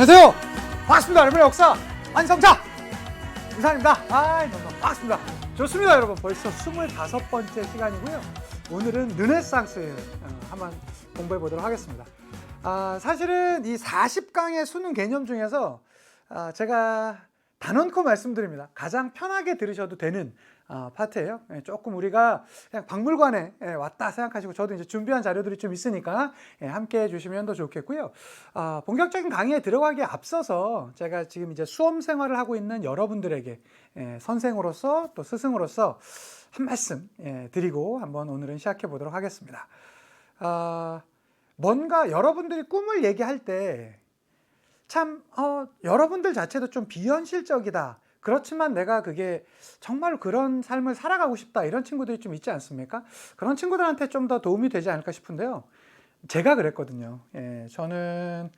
안녕하세요. 반갑습니다. 여러분의 역사 완성자 이산입니다. 너무 반갑습니다. 좋습니다. 여러분 벌써 25번째 시간이고요. 오늘은 르네상스 한번 공부해 보도록 하겠습니다. 사실은 이 40강의 수능 개념 중에서 제가 단언코 말씀드립니다. 가장 편하게 들으셔도 되는 파트예요. 조금 우리가 그냥 박물관에 왔다 생각하시고, 저도 이제 준비한 자료들이 좀 있으니까 함께 해주시면 더 좋겠고요. 본격적인 강의에 들어가기에 앞서서 제가 지금 이제 수험 생활을 하고 있는 여러분들에게 선생으로서 또 스승으로서 한 말씀 드리고 한번 오늘은 시작해 보도록 하겠습니다. 뭔가 여러분들이 꿈을 얘기할 때 참 여러분들 자체도 좀 비현실적이다, 그렇지만 내가 그게 정말 그런 삶을 살아가고 싶다, 이런 친구들이 좀 있지 않습니까? 그런 친구들한테 좀 더 도움이 되지 않을까 싶은데요. 제가 그랬거든요. 저는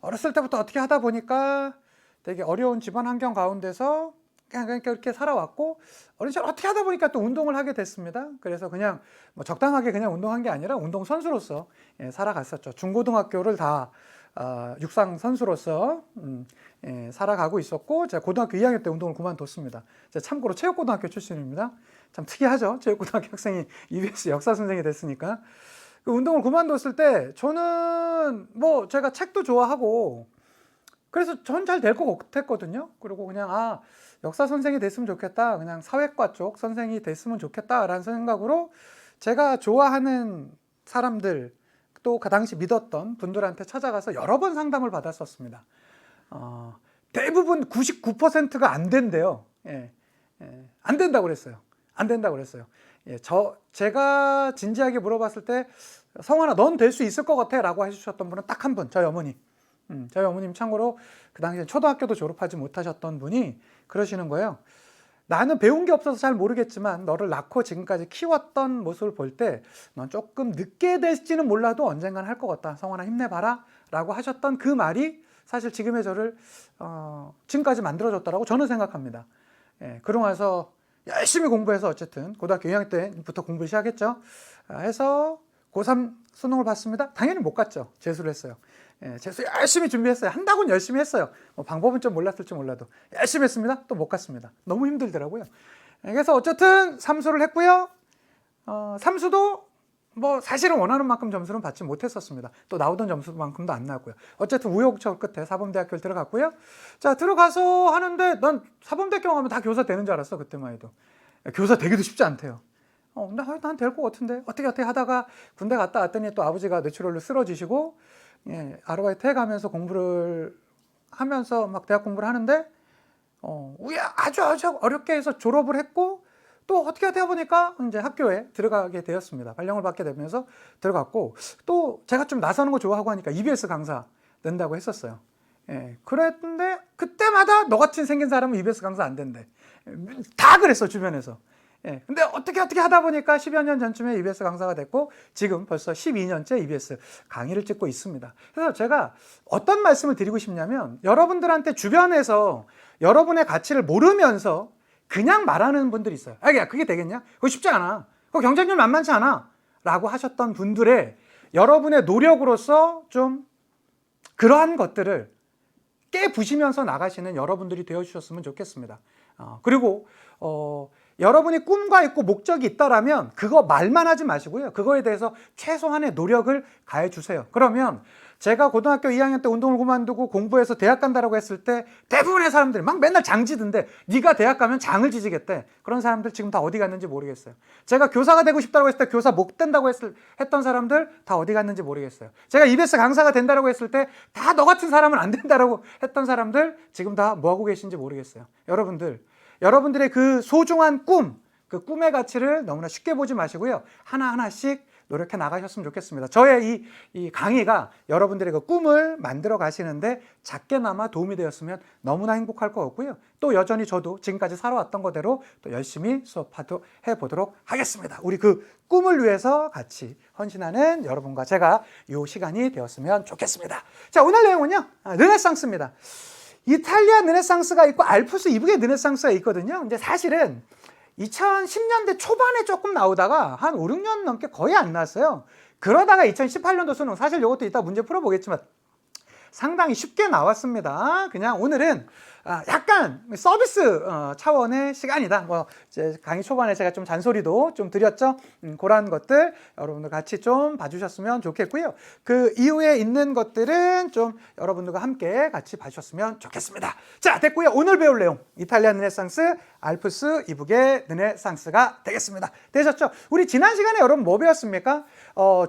어렸을 때부터 어떻게 하다 보니까 되게 어려운 집안 환경 가운데서 그냥 이렇게 살아왔고, 어린 시절 어떻게 하다 보니까 또 운동을 하게 됐습니다. 그래서 그냥 뭐 적당하게 그냥 운동한 게 아니라 운동 선수로서 살아갔었죠. 중고등학교를 다 육상 선수로서 살아가고 있었고, 제가 고등학교 2학년 때 운동을 그만뒀습니다. 제가 참고로 체육고등학교 출신입니다. 참 특이하죠. 체육고등학교 학생이 EBS 역사 선생이 됐으니까. 그 운동을 그만뒀을 때 저는 뭐 제가 책도 좋아하고, 그래서 전 잘 될 것 같았거든요. 그리고 그냥 역사 선생이 됐으면 좋겠다, 그냥 사회과 쪽 선생이 됐으면 좋겠다라는 생각으로 제가 좋아하는 사람들, 또 그 당시 믿었던 분들한테 찾아가서 여러 번 상담을 받았었습니다. 대부분 99%가 안 된대요. 안 된다고 그랬어요. 안 된다고 그랬어요. 제가 진지하게 물어봤을 때, 성환아, 넌 될 수 있을 것 같아 라고 해주셨던 분은 딱 한 분, 저희 어머니. 저희 어머님 참고로 그 당시에 초등학교도 졸업하지 못하셨던 분이 그러시는 거예요. 나는 배운 게 없어서 잘 모르겠지만 너를 낳고 지금까지 키웠던 모습을 볼 때 넌 조금 늦게 될지는 몰라도 언젠간 할 것 같다, 성환아 힘내봐라 라고 하셨던 그 말이 사실 지금의 저를 지금까지 만들어줬다라고 저는 생각합니다. 그러고 나서 열심히 공부해서 어쨌든 고등학교 2학년 때부터 공부를 시작했죠. 해서 고3 수능을 봤습니다. 당연히 못 갔죠. 재수를 했어요. 재수 열심히 준비했어요. 한다고는 열심히 했어요. 방법은 좀 몰랐을지 몰라도 열심히 했습니다. 또 못 갔습니다. 너무 힘들더라고요. 그래서 어쨌든 삼수를 했고요. 삼수도 뭐 사실은 원하는 만큼 점수는 받지 못했었습니다. 또 나오던 점수만큼도 안 나왔고요. 어쨌든 우여곡절 끝에 사범대학교를 들어갔고요. 자, 들어가서 하는데 난 사범대학교 가면 다 교사 되는 줄 알았어. 그때만 해도. 교사 되기도 쉽지 않대요. 근데 난 될 것 같은데 어떻게 하다가 군대 갔다 왔더니 또 아버지가 뇌출혈로 쓰러지시고, 아르바이트 해가면서 공부를 하면서 막 대학 공부를 하는데 아주 어렵게 해서 졸업을 했고, 또 어떻게 하다 보니까 이제 학교에 들어가게 되었습니다. 발령을 받게 되면서 들어갔고, 또 제가 좀 나서는 거 좋아하고 하니까 EBS 강사 된다고 했었어요. 그랬는데 그때마다 너같이 생긴 사람은 EBS 강사 안 된대. 다 그랬어, 주변에서. 근데 어떻게 하다 보니까 10여 년 전쯤에 EBS 강사가 됐고, 지금 벌써 12년째 EBS 강의를 찍고 있습니다. 그래서 제가 어떤 말씀을 드리고 싶냐면, 여러분들한테 주변에서 여러분의 가치를 모르면서 그냥 말하는 분들이 있어요. 야, 그게 되겠냐? 그거 쉽지 않아. 그거 경쟁률 만만치 않아. 라고 하셨던 분들의 여러분의 노력으로서 좀 그러한 것들을 깨부시면서 나가시는 여러분들이 되어주셨으면 좋겠습니다. 그리고 여러분이 꿈과 있고 목적이 있다라면 그거 말만 하지 마시고요. 그거에 대해서 최소한의 노력을 가해 주세요. 그러면 제가 고등학교 2학년 때 운동을 그만두고 공부해서 대학 간다라고 했을 때 대부분의 사람들이 막 맨날 장지던데, 네가 대학 가면 장을 지지겠대. 그런 사람들 지금 다 어디 갔는지 모르겠어요. 제가 교사가 되고 싶다고 했을 때 교사 못 된다고 했던 사람들 다 어디 갔는지 모르겠어요. 제가 EBS 강사가 된다라고 했을 때 다 너 같은 사람은 안 된다라고 했던 사람들 지금 다 뭐하고 계신지 모르겠어요. 여러분들의 그 소중한 꿈, 그 꿈의 가치를 너무나 쉽게 보지 마시고요. 하나하나씩 노력해 나가셨으면 좋겠습니다. 저의 이 강의가 여러분들의 그 꿈을 만들어 가시는데 작게나마 도움이 되었으면 너무나 행복할 것 같고요. 또 여전히 저도 지금까지 살아왔던 거대로 또 열심히 수업해 보도록 하겠습니다. 우리 그 꿈을 위해서 같이 헌신하는 여러분과 제가 이 시간이 되었으면 좋겠습니다. 자, 오늘 내용은요, 르네상스입니다. 이탈리아 르네상스가 있고 알프스 이북의 르네상스가 있거든요. 근데 사실은 2010년대 초반에 조금 나오다가 한 5, 6년 넘게 거의 안 나왔어요. 그러다가 2018년도 수능, 사실 이것도 이따 문제 풀어보겠지만 상당히 쉽게 나왔습니다. 그냥 오늘은 약간 서비스 차원의 시간이다. 뭐 이제 강의 초반에 제가 좀 잔소리도 좀 드렸죠. 그런 것들 여러분들 같이 좀 봐주셨으면 좋겠고요. 그 이후에 있는 것들은 좀 여러분들과 함께 같이 봐주셨으면 좋겠습니다. 자, 됐고요. 오늘 배울 내용 이탈리아 르네상스, 알프스 이북의 르네상스가 되겠습니다. 되셨죠? 우리 지난 시간에 여러분 뭐 배웠습니까?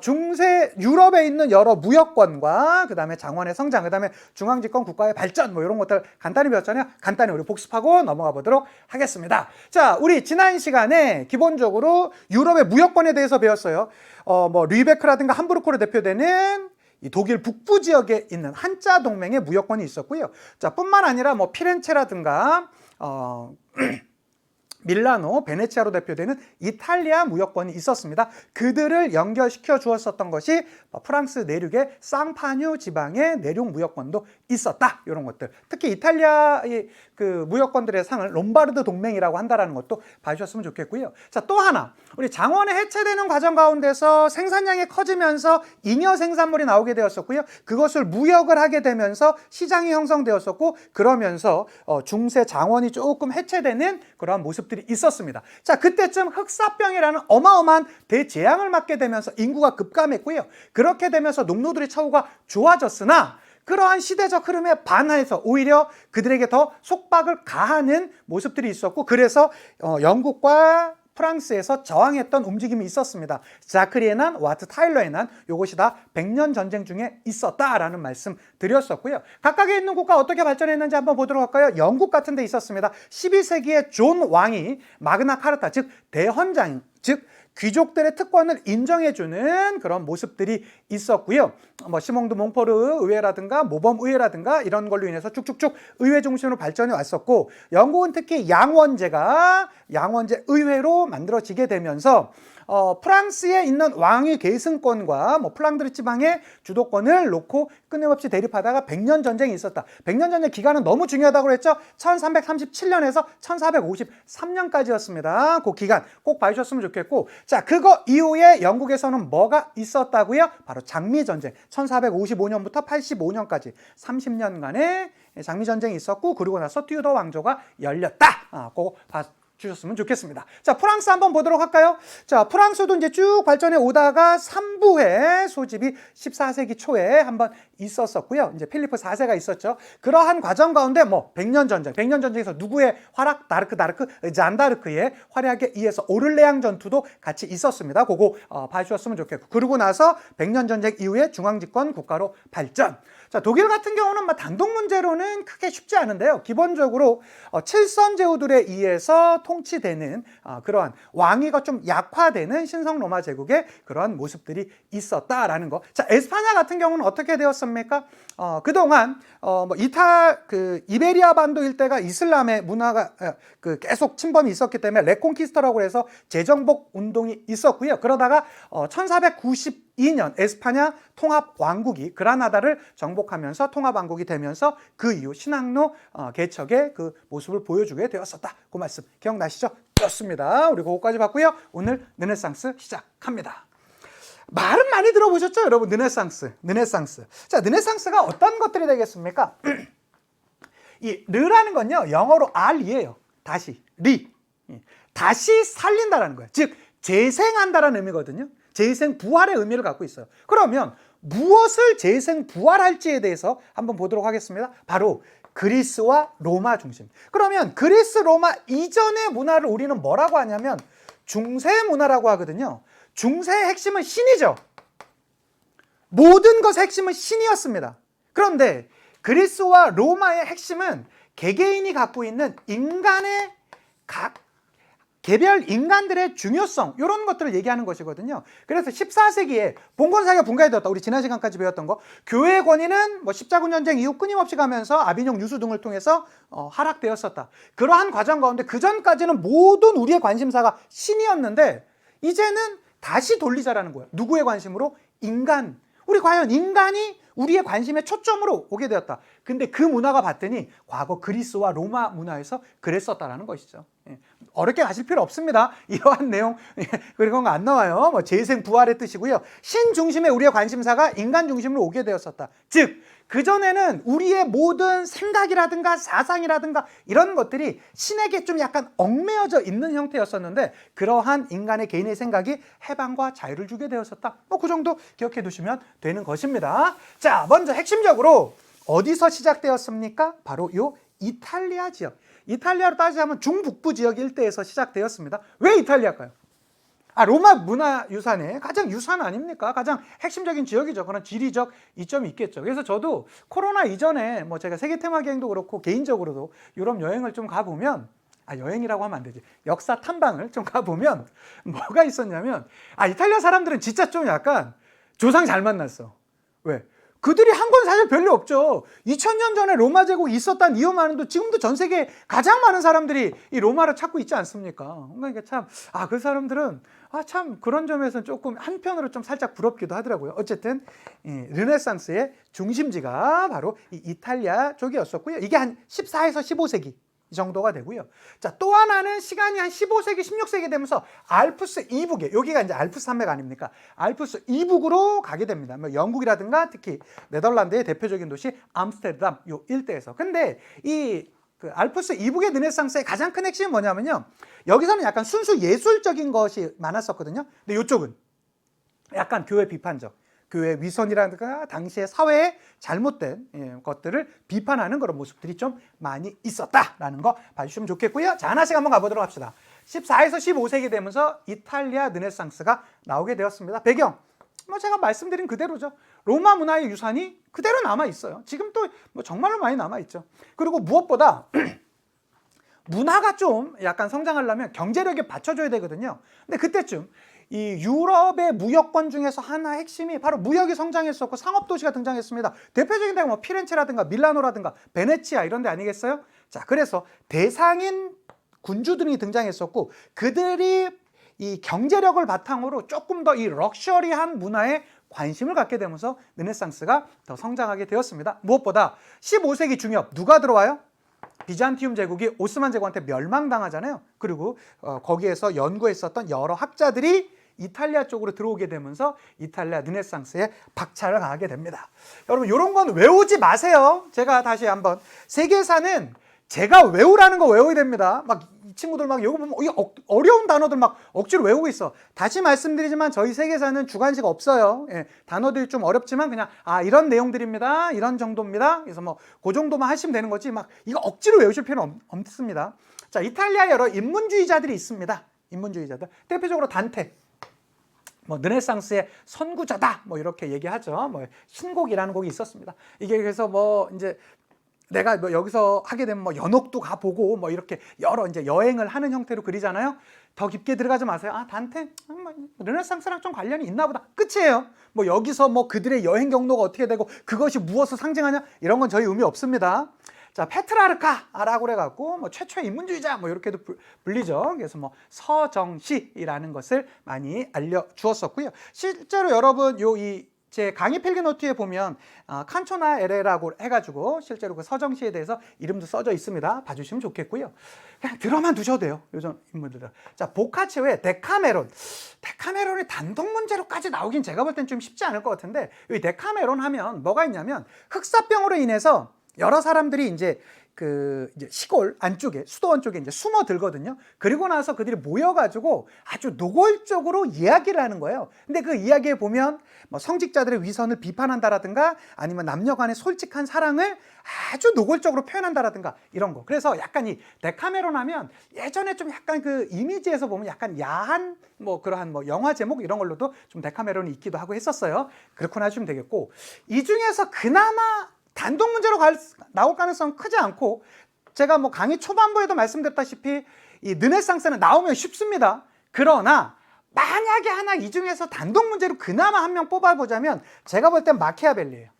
중세 유럽에 있는 여러 무역권과 그 다음에 장원의 성장, 그 다음에 중앙집권 국가의 발전 뭐 이런 것들 간단히 배웠잖아요. 간단히 우리 복습하고 넘어가 보도록 하겠습니다. 자, 우리 지난 시간에 기본적으로 유럽의 무역권에 대해서 배웠어요. 뭐 르베크라든가 함부르크로 대표되는 이 독일 북부 지역에 있는 한자 동맹의 무역권이 있었고요. 자, 뿐만 아니라 뭐 피렌체라든가 밀라노, 베네치아로 대표되는 이탈리아 무역권이 있었습니다. 그들을 연결시켜 주었었던 것이 프랑스 내륙의 쌍파뉴 지방의 내륙 무역권도 있었다. 이런 것들. 특히 이탈리아의 그 무역권들의 상을 롬바르드 동맹이라고 한다는 것도 봐주셨으면 좋겠고요. 자, 또 하나. 우리 장원이 해체되는 과정 가운데서 생산량이 커지면서 잉여 생산물이 나오게 되었었고요. 그것을 무역을 하게 되면서 시장이 형성되었었고, 그러면서 중세 장원이 조금 해체되는 그러한 모습들이 있었습니다. 자, 그때쯤 흑사병이라는 어마어마한 대재앙을 맞게 되면서 인구가 급감했고요. 그렇게 되면서 농노들의 처우가 좋아졌으나 그러한 시대적 흐름에 반하여서 오히려 그들에게 더 속박을 가하는 모습들이 있었고, 그래서 영국과 프랑스에서 저항했던 움직임이 있었습니다. 자크리에 난, 와트 타일러에 난, 요것이 다 100년 전쟁 중에 있었다라는 말씀 드렸었고요. 각각에 있는 국가 어떻게 발전했는지 한번 보도록 할까요? 영국 같은 데 있었습니다. 12세기에 존 왕이 마그나 카르타, 즉 대헌장, 즉 귀족들의 특권을 인정해주는 그런 모습들이 있었고요. 뭐 시몽드 몽포르 의회라든가 모범 의회라든가 이런 걸로 인해서 쭉쭉쭉 의회 중심으로 발전해 왔었고, 영국은 특히 양원제 의회로 만들어지게 되면서 프랑스에 있는 왕위 계승권과 뭐 플랑드르 지방의 주도권을 놓고 끊임없이 대립하다가 100년 전쟁이 있었다. 100년 전쟁 기간은 너무 중요하다고 그랬죠. 1337년에서 1453년까지였습니다. 그 기간 꼭 봐주셨으면 좋겠고, 자, 그거 이후에 영국에서는 뭐가 있었다고요? 바로 장미전쟁. 1455년부터 85년까지 30년간의 장미전쟁이 있었고, 그리고 나서 튜더 왕조가 열렸다. 그거 주셨으면 좋겠습니다. 자, 프랑스 한번 보도록 할까요? 자, 프랑스도 이제 쭉 발전해 오다가 3부의 소집이 14세기 초에 한번 있었었고요. 이제 필리프 4세가 있었죠. 그러한 과정 가운데 뭐 100년 전쟁에서 누구의 활약? 잔다르크의 활약에 의해서 오를레앙 전투도 같이 있었습니다. 그거 봐주셨으면 좋겠고, 그러고 나서 100년 전쟁 이후에 중앙집권 국가로 발전. 자, 독일 같은 경우는 단독 문제로는 크게 쉽지 않은데요. 기본적으로 칠선 제후들에 의해서 통치되는 그러한 왕위가 좀 약화되는 신성 로마 제국의 그러한 모습들이 있었다라는 거. 자, 에스파냐 같은 경우는 어떻게 되었습니까? 그동안 이베리아 반도 일대가 이슬람의 문화가 계속 침범이 있었기 때문에 레콘키스터라고 해서 재정복 운동이 있었고요. 그러다가 1492년 에스파냐 통합 왕국이 그라나다를 정복하면서 통합 왕국이 되면서 그 이후 신학로 개척의 그 모습을 보여주게 되었었다. 그 말씀 기억나시죠? 좋습니다. 우리 그거까지 봤고요. 오늘 르네상스 시작합니다. 말은 많이 들어보셨죠, 여러분? 르네상스. 자, 르네상스가 어떤 것들이 되겠습니까? 이 르라는 건요, 영어로 R이에요. 다시 다시 살린다라는 거예요. 즉 재생한다라는 의미거든요. 재생 부활의 의미를 갖고 있어요. 그러면 무엇을 재생 부활할지에 대해서 한번 보도록 하겠습니다. 바로 그리스와 로마 중심. 그러면 그리스 로마 이전의 문화를 우리는 뭐라고 하냐면 중세 문화라고 하거든요. 중세의 핵심은 신이죠. 모든 것의 핵심은 신이었습니다. 그런데 그리스와 로마의 핵심은 개개인이 갖고 있는 인간의 개별 인간들의 중요성, 이런 것들을 얘기하는 것이거든요. 그래서 14세기에 봉건사회가 분가되었다. 우리 지난 시간까지 배웠던 거. 교회의 권위는 십자군 전쟁 이후 끊임없이 가면서 아비뇽 유수 등을 통해서 하락되었었다. 그러한 과정 가운데 그 전까지는 모든 우리의 관심사가 신이었는데 이제는 다시 돌리자라는 거예요. 누구의 관심으로? 인간. 우리 과연 인간이 우리의 관심의 초점으로 오게 되었다. 근데 그 문화가 봤더니 과거 그리스와 로마 문화에서 그랬었다라는 것이죠. 어렵게 가실 필요 없습니다. 이러한 내용 그런 거 안 나와요. 뭐 재생 부활의 뜻이고요. 신 중심의 우리의 관심사가 인간 중심으로 오게 되었었다. 즉 그전에는 우리의 모든 생각이라든가 사상이라든가 이런 것들이 신에게 좀 약간 얽매여져 있는 형태였었는데 그러한 인간의 개인의 생각이 해방과 자유를 주게 되었었다. 뭐 그 정도 기억해 두시면 되는 것입니다. 자, 먼저 핵심적으로 어디서 시작되었습니까? 바로 요 이탈리아 지역. 이탈리아로 따지자면 중북부 지역 일대에서 시작되었습니다. 왜 이탈리아일까요? 로마 문화유산의 가장 유산 아닙니까? 가장 핵심적인 지역이죠. 그런 지리적 이점이 있겠죠. 그래서 저도 코로나 이전에 뭐 제가 세계 테마 여행도 그렇고 개인적으로도 유럽 여행을 좀 가보면 여행이라고 하면 안 되지. 역사 탐방을 좀 가보면 뭐가 있었냐면 이탈리아 사람들은 진짜 좀 약간 조상 잘 만났어. 왜? 그들이 한 건 사실 별로 없죠. 2000년 전에 로마 제국이 있었다는 이유만으로도 지금도 전 세계에 가장 많은 사람들이 이 로마를 찾고 있지 않습니까? 그러니까 참, 그 사람들은 참 그런 점에서는 조금 한편으로 좀 살짝 부럽기도 하더라고요. 어쨌든 르네상스의 중심지가 바로 이 이탈리아 쪽이었었고요. 이게 한 14에서 15세기 이 정도가 되고요. 자, 또 하나는 시간이 한 15세기, 16세기 되면서 알프스 이북에, 여기가 이제 알프스 산맥 아닙니까? 알프스 이북으로 가게 됩니다. 뭐 영국이라든가 특히 네덜란드의 대표적인 도시 암스테르담 요 일대에서. 근데 이 알프스 이북의 르네상스의 가장 큰 핵심은 뭐냐면요. 여기서는 약간 순수 예술적인 것이 많았었거든요. 근데 이쪽은 약간 교회 비판적. 교회 위선이라든가 당시의 사회의 잘못된 것들을 비판하는 그런 모습들이 좀 많이 있었다라는 거 봐주시면 좋겠고요. 자, 하나씩 한번 가보도록 합시다. 14에서 15세기 되면서 이탈리아 르네상스가 나오게 되었습니다. 배경, 뭐 제가 말씀드린 그대로죠. 로마 문화의 유산이 그대로 남아있어요. 지금도 뭐 정말로 많이 남아있죠. 그리고 무엇보다 문화가 좀 약간 성장하려면 경제력에 받쳐줘야 되거든요. 근데 그때쯤 이 유럽의 무역권 중에서 하나 핵심이 바로 무역이 성장했었고 상업도시가 등장했습니다. 대표적인 데가 뭐 피렌체라든가 밀라노라든가 베네치아 이런 데 아니겠어요? 자, 그래서 대상인 군주들이 등장했었고 그들이 이 경제력을 바탕으로 조금 더 이 럭셔리한 문화에 관심을 갖게 되면서 르네상스가 더 성장하게 되었습니다. 무엇보다 15세기 중엽 누가 들어와요? 비잔티움 제국이 오스만 제국한테 멸망당하잖아요. 그리고 거기에서 연구했었던 여러 학자들이 이탈리아 쪽으로 들어오게 되면서 이탈리아 르네상스에 박차를 가하게 됩니다. 여러분 이런 건 외우지 마세요. 제가 다시 한번 세계사는 제가 외우라는 거 외워야 됩니다. 막 이 친구들 막 이거 보면 어려운 단어들 막 억지로 외우고 있어. 다시 말씀드리지만 저희 세계사는 주관식 없어요. 단어들이 좀 어렵지만 그냥 이런 내용들입니다. 이런 정도입니다. 그래서 뭐 그 정도만 하시면 되는 거지 막 이거 억지로 외우실 필요는 없습니다. 자, 이탈리아에 여러 인문주의자들이 있습니다. 인문주의자들. 대표적으로 단테. 뭐 르네상스의 선구자다. 뭐 이렇게 얘기하죠. 뭐 신곡이라는 곡이 있었습니다. 이게 그래서 뭐 이제 내가 뭐 여기서 하게 되면 뭐 연옥도 가보고 뭐 이렇게 여러 이제 여행을 하는 형태로 그리잖아요. 더 깊게 들어가지 마세요. 단테 르네상스랑 좀 관련이 있나 보다. 끝이에요. 뭐 여기서 뭐 그들의 여행 경로가 어떻게 되고 그것이 무엇을 상징하냐 이런 건 저희 의미 없습니다. 자, 페트라르카라고 그래갖고 뭐 최초의 인문주의자 뭐 이렇게도 불리죠. 그래서 뭐 서정시라는 것을 많이 알려주었었고요. 실제로 여러분 제 강의 필기노트에 보면 칸초나 에레라고 해가지고 실제로 그 서정시에 대해서 이름도 써져 있습니다. 봐주시면 좋겠고요. 그냥 들어만 두셔도 돼요. 요즘 인물들은. 자, 보카치오의 데카메론. 데카메론이 단독 문제로까지 나오긴 제가 볼 땐 좀 쉽지 않을 것 같은데 이 데카메론 하면 뭐가 있냐면 흑사병으로 인해서 여러 사람들이 이제 이제 시골 안쪽에 수도 안쪽에 이제 숨어 들거든요. 그리고 나서 그들이 모여가지고 아주 노골적으로 이야기를 하는 거예요. 근데 그 이야기에 보면 뭐 성직자들의 위선을 비판한다라든가 아니면 남녀 간의 솔직한 사랑을 아주 노골적으로 표현한다라든가 이런 거. 그래서 약간 이 데카메론 하면 예전에 좀 약간 그 이미지에서 보면 약간 야한 뭐 그러한 뭐 영화 제목 이런 걸로도 좀 데카메론이 있기도 하고 했었어요. 그렇구나 하시면 되겠고 이 중에서 그나마 단독 문제로 나올 가능성은 크지 않고 제가 뭐 강의 초반부에도 말씀드렸다시피 이 르네상스는 나오면 쉽습니다. 그러나 만약에 하나 이 중에서 단독 문제로 그나마 한 명 뽑아보자면 제가 볼 땐 마키아벨리예요.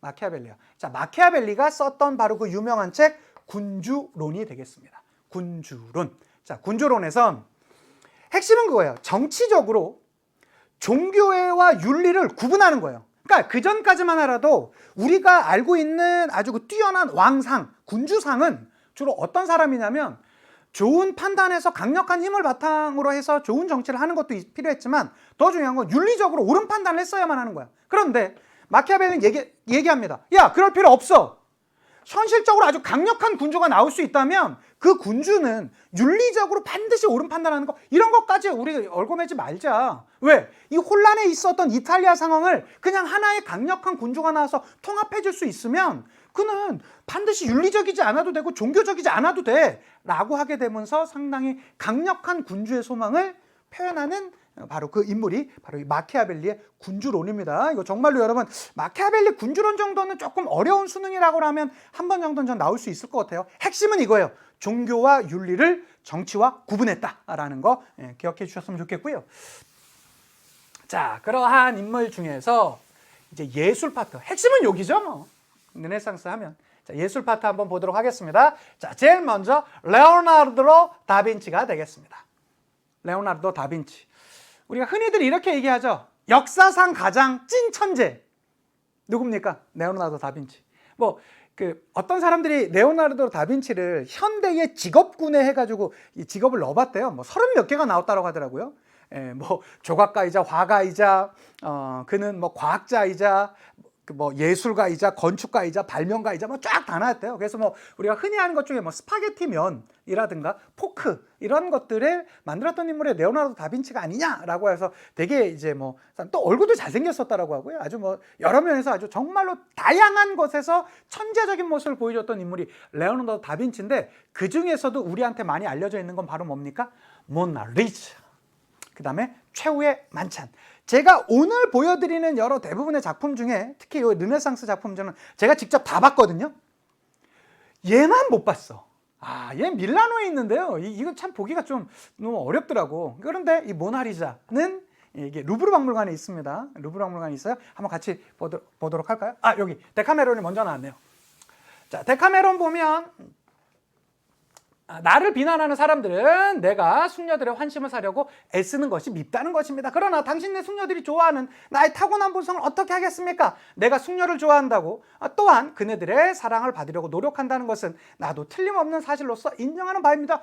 마키아벨리요. 자, 마키아벨리가 썼던 바로 그 유명한 책 군주론이 되겠습니다. 군주론. 자, 군주론에선 핵심은 그거예요. 정치적으로 종교와 윤리를 구분하는 거예요. 그러니까 그 전까지만 알아도 우리가 알고 있는 아주 그 뛰어난 왕상, 군주상은 주로 어떤 사람이냐면 좋은 판단에서 강력한 힘을 바탕으로 해서 좋은 정치를 하는 것도 필요했지만 더 중요한 건 윤리적으로 옳은 판단을 했어야만 하는 거야. 그런데 마키아벨리는 얘기합니다. 야, 그럴 필요 없어. 현실적으로 아주 강력한 군주가 나올 수 있다면 그 군주는 윤리적으로 반드시 옳은 판단하는 거, 이런 것까지 우리 얽어매지 말자. 왜? 이 혼란에 있었던 이탈리아 상황을 그냥 하나의 강력한 군주가 나와서 통합해 줄 수 있으면 그는 반드시 윤리적이지 않아도 되고 종교적이지 않아도 돼 라고 하게 되면서 상당히 강력한 군주의 소망을 표현하는 바로 그 인물이 바로 이 마키아벨리의 군주론입니다. 이거 정말로 여러분, 마키아벨리 군주론 정도는 조금 어려운 수능이라고 하면 한 번 정도는 전 나올 수 있을 것 같아요. 핵심은 이거예요. 종교와 윤리를 정치와 구분했다라는 거 기억해 주셨으면 좋겠고요. 자, 그러한 인물 중에서 이제 예술 파트, 핵심은 여기죠, 뭐. 르네상스 하면. 자, 예술 파트 한번 보도록 하겠습니다. 자, 제일 먼저 레오나르도 다빈치가 되겠습니다. 레오나르도 다빈치. 우리가 흔히들 이렇게 얘기하죠. 역사상 가장 찐 천재. 누굽니까? 레오나르도 다빈치. 어떤 사람들이 레오나르도 다빈치를 현대의 직업군에 해가지고 이 직업을 넣어봤대요. 30 몇 개가 나왔다고 하더라고요. 조각가이자 화가이자, 그는 과학자이자, 예술가이자, 건축가이자, 발명가이자 쫙 다 나왔대요. 그래서 우리가 흔히 하는 것 중에 스파게티 면이라든가 포크 이런 것들을 만들었던 인물이 레오나르도 다빈치가 아니냐라고 해서 되게 이제 또 얼굴도 잘생겼었다라고 하고요. 아주 여러 면에서 아주 정말로 다양한 것에서 천재적인 모습을 보여줬던 인물이 레오나르도 다빈치인데 그 중에서도 우리한테 많이 알려져 있는 건 바로 뭡니까? 모나리자. 그 다음에 최후의 만찬. 제가 오늘 보여드리는 대부분의 작품 중에 특히 이 르네상스 작품 중은 제가 직접 다 봤거든요. 얘만 못 봤어. 얘 밀라노에 있는데요. 이건 참 보기가 좀 너무 어렵더라고. 그런데 이 모나리자는 이게 루브르 박물관에 있습니다. 루브르 박물관에 있어요. 한번 같이 보도록 할까요? 여기 데카메론이 먼저 나왔네요. 자, 데카메론 보면 나를 비난하는 사람들은 내가 숙녀들의 환심을 사려고 애쓰는 것이 밉다는 것입니다. 그러나 당신네 숙녀들이 좋아하는 나의 타고난 본성을 어떻게 하겠습니까? 내가 숙녀를 좋아한다고 또한 그네들의 사랑을 받으려고 노력한다는 것은 나도 틀림없는 사실로서 인정하는 바입니다.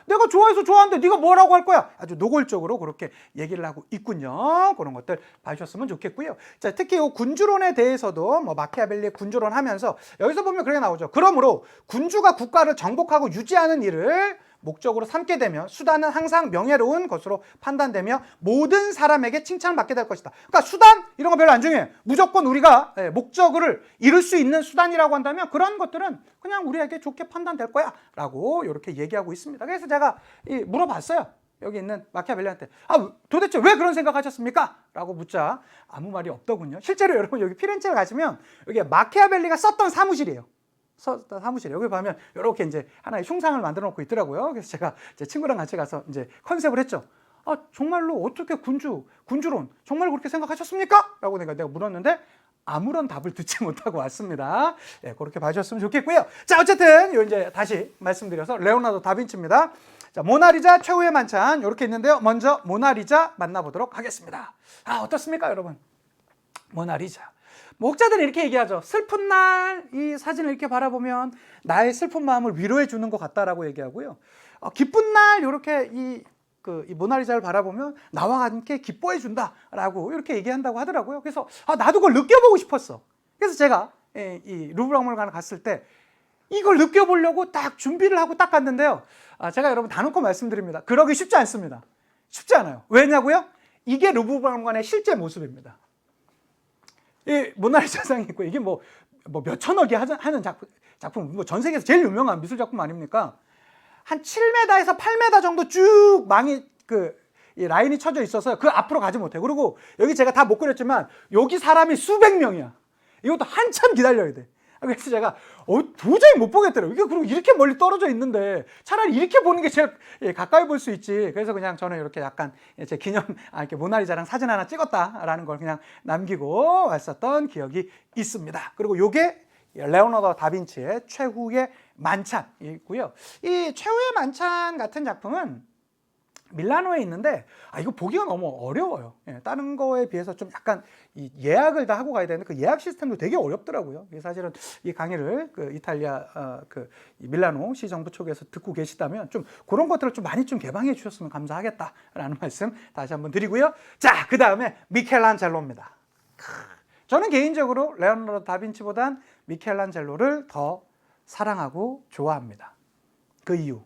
내가 좋아해서 좋아하는데 네가 뭐라고 할 거야? 아주 노골적으로 그렇게 얘기를 하고 있군요. 그런 것들 봐주셨으면 좋겠고요. 자, 특히 이 군주론에 대해서도 마키아벨리의 군주론 하면서 여기서 보면 그렇게 나오죠. 그러므로 군주가 국가를 정복하고 유지하는 일을 목적으로 삼게 되면 수단은 항상 명예로운 것으로 판단되며 모든 사람에게 칭찬을 받게 될 것이다. 그러니까 수단 이런 거 별로 안 중요해. 무조건 우리가 목적을 이룰 수 있는 수단이라고 한다면 그런 것들은 그냥 우리에게 좋게 판단될 거야 라고 이렇게 얘기하고 있습니다. 그래서 제가 물어봤어요. 여기 있는 마키아벨리한테 도대체 왜 그런 생각하셨습니까? 라고 묻자 아무 말이 없더군요. 실제로 여러분 여기 피렌체를 가시면 여기 마키아벨리가 썼던 사무실이에요. 사무실에 여기 보면 이렇게 이제 하나의 흉상을 만들어 놓고 있더라고요. 그래서 제가 제 친구랑 같이 가서 이제 컨셉을 했죠. 정말로 어떻게 군주론 정말 그렇게 생각하셨습니까? 라고 내가 물었는데 아무런 답을 듣지 못하고 왔습니다. 그렇게 봐주셨으면 좋겠고요. 자, 어쨌든 이제 다시 말씀드려서 레오나르도 다빈치입니다. 자, 모나리자 최후의 만찬 이렇게 있는데요. 먼저 모나리자 만나보도록 하겠습니다. 어떻습니까, 여러분? 모나리자. 목자들은 이렇게 얘기하죠. 슬픈 날 이 사진을 이렇게 바라보면 나의 슬픈 마음을 위로해 주는 것 같다라고 얘기하고요. 기쁜 날 이렇게 이 모나리자를 바라보면 나와 함께 기뻐해 준다라고 이렇게 얘기한다고 하더라고요. 그래서 나도 그걸 느껴보고 싶었어. 그래서 제가 이 루브르 박물관에 갔을 때 이걸 느껴보려고 딱 준비를 하고 딱 갔는데요. 제가 여러분 다 놓고 말씀드립니다. 그러기 쉽지 않습니다. 쉽지 않아요. 왜냐고요? 이게 루브르 박물관의 실제 모습입니다. 이 모나리자상이 있고 이게 몇천억이 하는 작품, 전 세계에서 제일 유명한 미술 작품 아닙니까? 한 7m에서 8m 정도 쭉 이 라인이 쳐져 있어서 그 앞으로 가지 못해요. 그리고 여기 제가 다 못 그렸지만 여기 사람이 수백 명이야. 이것도 한참 기다려야 돼. 그래서 제가 도저히 못 보겠더라고요. 이게 그리고 이렇게 멀리 떨어져 있는데 차라리 이렇게 보는 게 제일 가까이 볼 수 있지. 그래서 그냥 저는 이렇게 약간 제 기념 이렇게 모나리자랑 사진 하나 찍었다라는 걸 그냥 남기고 왔었던 기억이 있습니다. 그리고 이게 레오나르도 다빈치의 최후의 만찬이고요. 이 최후의 만찬 같은 작품은 밀라노에 있는데 이거 보기가 너무 어려워요. 다른 거에 비해서 좀 약간 이 예약을 다 하고 가야 되는데 그 예약 시스템도 되게 어렵더라고요. 사실은 이 강의를 그 이탈리아 이 밀라노 시 정부 쪽에서 듣고 계시다면 좀 그런 것들을 좀 많이 좀 개방해 주셨으면 감사하겠다라는 말씀 다시 한번 드리고요. 자, 그 다음에 미켈란젤로입니다. 저는 개인적으로 레오나르도 다빈치보단 미켈란젤로를 더 사랑하고 좋아합니다. 그 이유,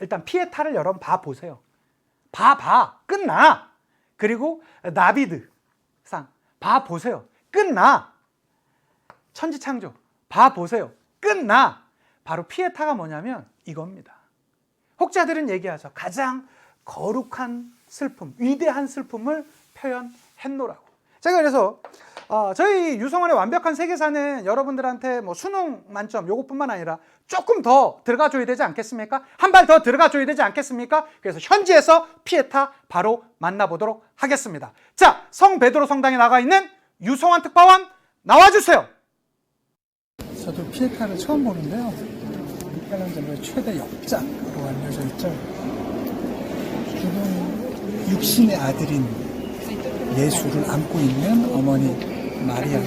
일단 피에타를 여러분 봐보세요. 끝나. 그리고 나비드 상 봐보세요. 끝나. 천지창조 봐보세요. 끝나. 바로 피에타가 뭐냐면 이겁니다. 혹자들은 얘기하죠. 가장 거룩한 슬픔, 위대한 슬픔을 표현했노라고. 제가 그래서 저희 유성원의 완벽한 세계사는 여러분들한테 뭐 수능 만점 요것뿐만 아니라 조금 더 들어가 줘야 되지 않겠습니까? 한 발 더 들어가 줘야 되지 않겠습니까? 그래서 현지에서 피에타 바로 만나보도록 하겠습니다. 자, 성 베드로 성당에 나가 있는 유성원 특파원 나와주세요. 저도 피에타를 처음 보는데요. 미켈란젤로의 최대 역작으로 알려져 있죠. 죽은 육신의 아들인 예수를 안고 있는 어머니 마리아.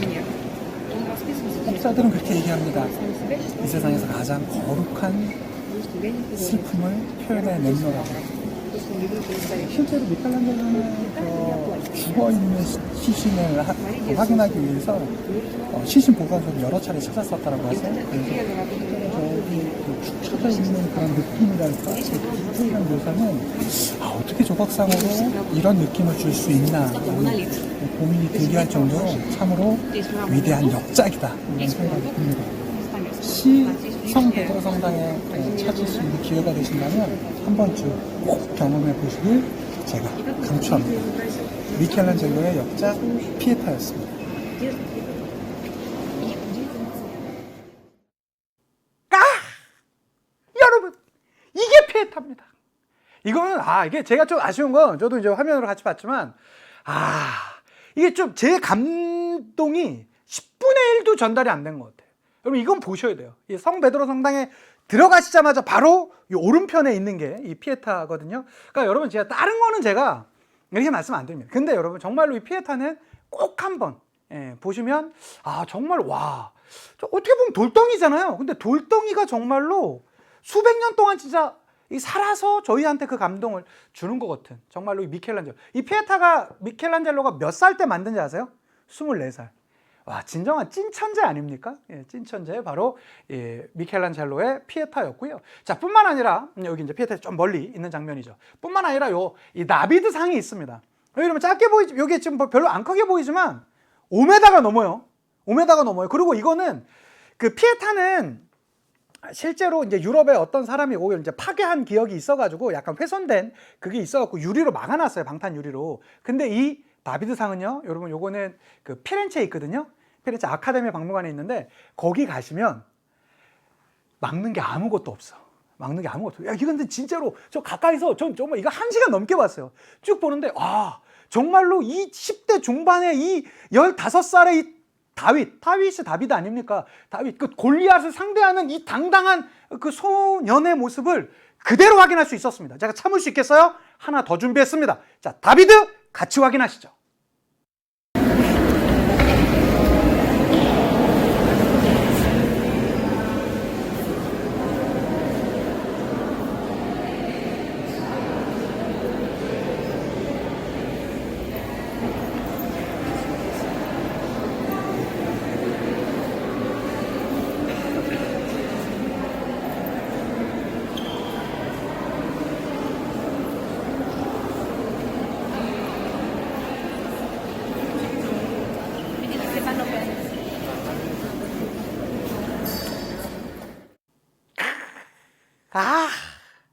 목사들은 그렇게 얘기합니다. 이 세상에서 가장 거룩한 슬픔을 표현해냈노라고. 실제로 미켈란젤로는 죽어있는 시신을 확인하기 위해서 시신 보관소를 여러 차례 찾았었다고 하세요. 그래서 저기 축 처져 있는 그런 느낌이랄까, 디테일한 묘사는 어떻게 조각상으로 이런 느낌을 줄 수 있나 고민이 들게 할 정도로 참으로 위대한 역작이다 이런 생각이 듭니다. 성 베드로 성당에 찾을 수 있는 기회가 되신다면 한 번쯤 꼭 경험해 보시길 제가 강추합니다. 미켈란젤로의 역작 피에타였습니다. 여러분, 이게 피에타입니다. 이거는 이게 제가 좀 아쉬운 건 저도 이제 화면으로 같이 봤지만 이게 좀 제 감동이 10분의 1도 전달이 안 된 것 같아요. 여러분 이건 보셔야 돼요. 이 성 베드로 성당에 들어가시자마자 바로 이 오른편에 있는 게 이 피에타거든요. 그러니까 여러분 제가 다른 거는 제가 이렇게 말씀 안 드립니다. 근데 여러분 정말로 이 피에타는 꼭 한번 보시면 정말 어떻게 보면 돌덩이잖아요. 근데 돌덩이가 정말로 수백 년 동안 진짜 살아서 저희한테 그 감동을 주는 것 같은 정말로 이 미켈란젤로. 이 미켈란젤로가 몇 살 때 만든지 아세요? 24살. 진정한 찐천재 아닙니까? 찐천재 바로 미켈란젤로의 피에타였고요. 자, 뿐만 아니라 여기 이제 피에타 좀 멀리 있는 장면이죠. 뿐만 아니라 이 나비드 상이 있습니다. 여러분 짧게 보이지, 여기 지금 별로 안 크게 보이지만 5m가 넘어요. 5m가 넘어요. 그리고 이거는 그 피에타는 실제로 이제 유럽의 어떤 사람이 오히려 이제 파괴한 기억이 있어가지고 약간 훼손된 그게 있어갖고 유리로 막아놨어요. 방탄 유리로. 근데 이 다비드상은요, 여러분 요거는 그 피렌체에 있거든요. 피렌체 아카데미 박물관에 있는데 거기 가시면 막는 게 아무것도 없어. 막는 게 아무것도 없어. 이거 근데 진짜로 저 가까이서 전 정말 이거 1시간 넘게 봤어요. 쭉 보는데 정말로 이 10대 중반의 이 15살의 이 다윗이 다비드 아닙니까? 다윗, 그 골리앗을 상대하는 이 당당한 그 소년의 모습을 그대로 확인할 수 있었습니다. 제가 참을 수 있겠어요? 하나 더 준비했습니다. 자, 다비드 같이 확인하시죠.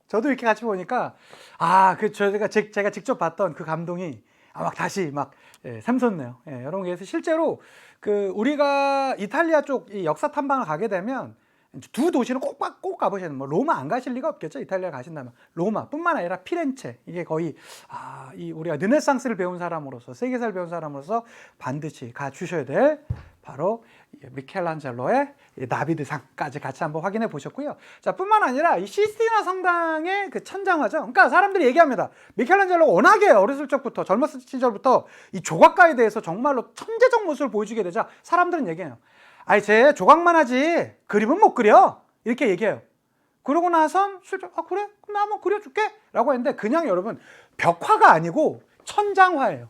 저도 이렇게 같이 보니까 제가 직접 봤던 그 감동이 막 다시 샘솟네요. 여러분, 그래서 실제로 그 우리가 이탈리아 쪽 이 역사 탐방을 가게 되면 두 도시는 꼭 가보셔야 돼요. 뭐 로마 안 가실 리가 없겠죠. 이탈리아 가신다면 로마뿐만 아니라 피렌체, 이게 거의 이 우리가 르네상스를 배운 사람으로서, 세계사를 배운 사람으로서 반드시 가 주셔야 될 바로 미켈란젤로의 다비드상까지 같이 한번 확인해 보셨고요. 자, 뿐만 아니라 이 시스티나 성당의 그 천장화죠. 그러니까 사람들이 얘기합니다. 미켈란젤로가 워낙에 어렸을 적부터, 젊었을 시절부터 이 조각가에 대해서 정말로 천재적 모습을 보여주게 되자 사람들은 얘기해요. 아이, 쟤 조각만 하지 그림은 못 그려, 이렇게 얘기해요. 그러고 나선 실제 그래? 그럼 나 한번 그려줄게 라고 했는데, 그냥 여러분 벽화가 아니고 천장화예요.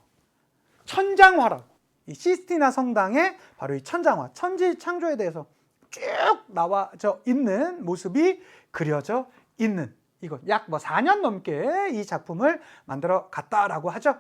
천장화라고. 이 시스티나 성당의 바로 이 천장화, 천지 창조에 대해서 쭉 나와져 있는 모습이 그려져 있는, 이거 약 4년 넘게 이 작품을 만들어 갔다라고 하죠.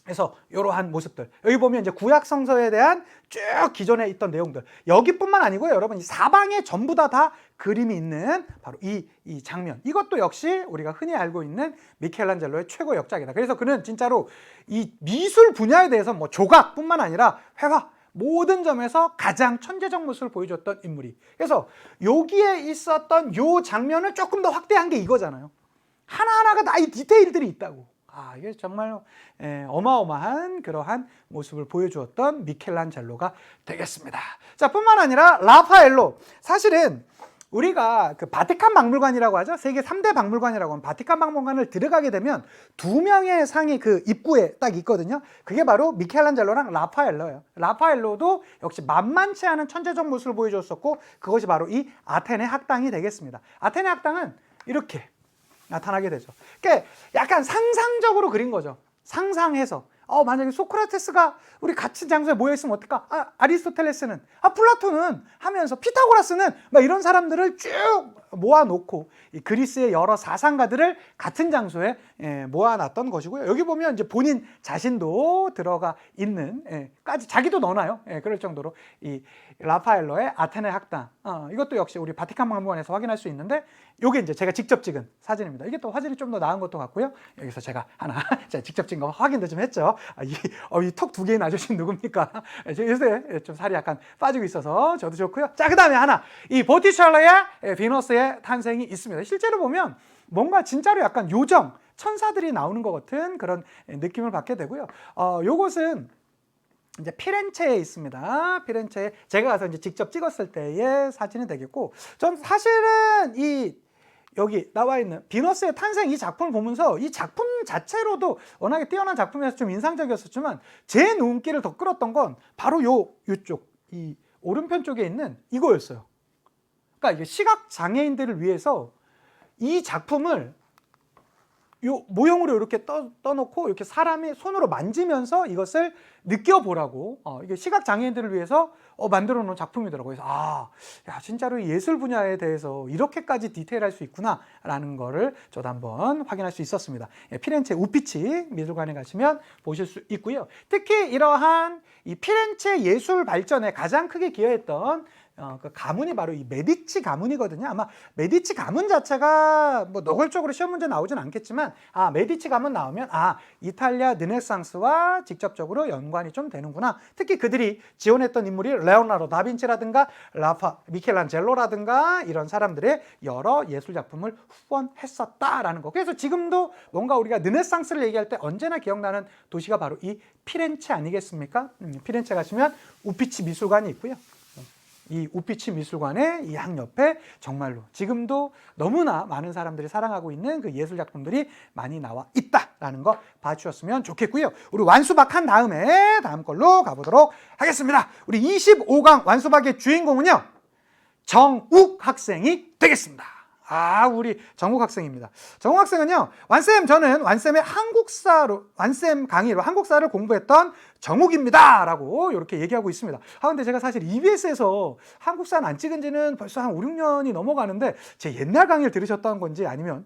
그래서 이러한 모습들, 여기 보면 이제 구약 성서에 대한 쭉 기존에 있던 내용들, 여기뿐만 아니고요, 여러분 이 사방에 전부 다 그림이 있는 바로 이 장면, 이것도 역시 우리가 흔히 알고 있는 미켈란젤로의 최고 역작이다. 그래서 그는 진짜로 이 미술 분야에 대해서 뭐 조각뿐만 아니라 회화, 모든 점에서 가장 천재적 모습을 보여줬던 인물이. 그래서 여기에 있었던 요 장면을 조금 더 확대한 게 이거잖아요. 하나하나가 다 이 디테일들이 있다고. 이게 정말 어마어마한 그러한 모습을 보여주었던 미켈란젤로가 되겠습니다. 자, 뿐만 아니라 라파엘로, 사실은 우리가 그 바티칸 박물관이라고 하죠. 세계 3대 박물관이라고 하는 바티칸 박물관을 들어가게 되면 2명의 상이 그 입구에 딱 있거든요. 그게 바로 미켈란젤로랑 라파엘로예요. 라파엘로도 역시 만만치 않은 천재적 모습을 보여줬었고, 그것이 바로 이 아테네 학당이 되겠습니다. 아테네 학당은 이렇게 나타나게 되죠. 그러니까 약간 상상적으로 그린 거죠. 상상해서 만약에 소크라테스가 우리 같은 장소에 모여 있으면 어떨까? 아리스토텔레스는, 플라톤은 하면서, 피타고라스는 막 이런 사람들을 쭉 모아놓고 이 그리스의 여러 사상가들을 같은 장소에 모아놨던 것이고요. 여기 보면 이제 본인 자신도 들어가 있는, 까지 자기도 넣어놔요. 그럴 정도로 이 라파엘로의 아테네 학당, 이것도 역시 우리 바티칸 박물관에서 확인할 수 있는데, 요게 이제 제가 직접 찍은 사진입니다. 이게 또 화질이 좀 더 나은 것도 같고요. 여기서 제가 하나 제가 직접 찍은 거 확인도 좀 했죠. 이 턱 두 개인 아저씨는 누굽니까? 요새 좀 살이 약간 빠지고 있어서 저도 좋고요. 자, 그 다음에 하나, 이 보티첼로의 비너스의 탄생이 있습니다. 실제로 보면 뭔가 진짜로 약간 요정, 천사들이 나오는 것 같은 그런 느낌을 받게 되고요. 요것은 이제 피렌체에 있습니다. 피렌체에 제가 가서 이제 직접 찍었을 때의 사진이 되겠고, 전 사실은 여기 나와 있는 비너스의 탄생, 이 작품을 보면서 이 작품 자체로도 워낙에 뛰어난 작품이라서 좀 인상적이었었지만, 제 눈길을 더 끌었던 건 바로 요쪽 이 오른편 쪽에 있는 이거였어요. 그러니까 이게 시각 장애인들을 위해서 이 작품을 요 모형으로 이렇게 떠놓고 이렇게 사람이 손으로 만지면서 이것을 느껴보라고, 이게 시각 장애인들을 위해서 만들어 놓은 작품이더라고요. 그래서 진짜로 예술 분야에 대해서 이렇게까지 디테일할 수 있구나라는 거를 저도 한번 확인할 수 있었습니다. 피렌체 우피치 미술관에 가시면 보실 수 있고요. 특히 이러한 이 피렌체 예술 발전에 가장 크게 기여했던 그 가문이 바로 이 메디치 가문이거든요. 아마 메디치 가문 자체가 뭐 노골적으로 시험 문제 나오진 않겠지만, 메디치 가문 나오면 이탈리아 르네상스와 직접적으로 연관이 좀 되는구나. 특히 그들이 지원했던 인물이 레오나르도 다빈치라든가 미켈란젤로라든가 이런 사람들의 여러 예술 작품을 후원했었다라는 거. 그래서 지금도 뭔가 우리가 르네상스를 얘기할 때 언제나 기억나는 도시가 바로 이 피렌체 아니겠습니까? 피렌체 가시면 우피치 미술관이 있고요. 이 우피치 미술관의 이 양옆에 정말로 지금도 너무나 많은 사람들이 사랑하고 있는 그 예술 작품들이 많이 나와 있다라는 거 봐주셨으면 좋겠고요. 우리 완수박한 다음에 다음 걸로 가보도록 하겠습니다. 우리 25강 완수박의 주인공은요, 정욱 학생이 되겠습니다. 우리 정욱 학생입니다. 정욱 학생은요, 저는 완쌤의 완쌤 강의로 한국사를 공부했던 정욱입니다 라고 이렇게 얘기하고 있습니다. 근데 제가 사실 EBS에서 한국사는 안 찍은 지는 벌써 한 5, 6년이 넘어가는데, 제 옛날 강의를 들으셨던 건지 아니면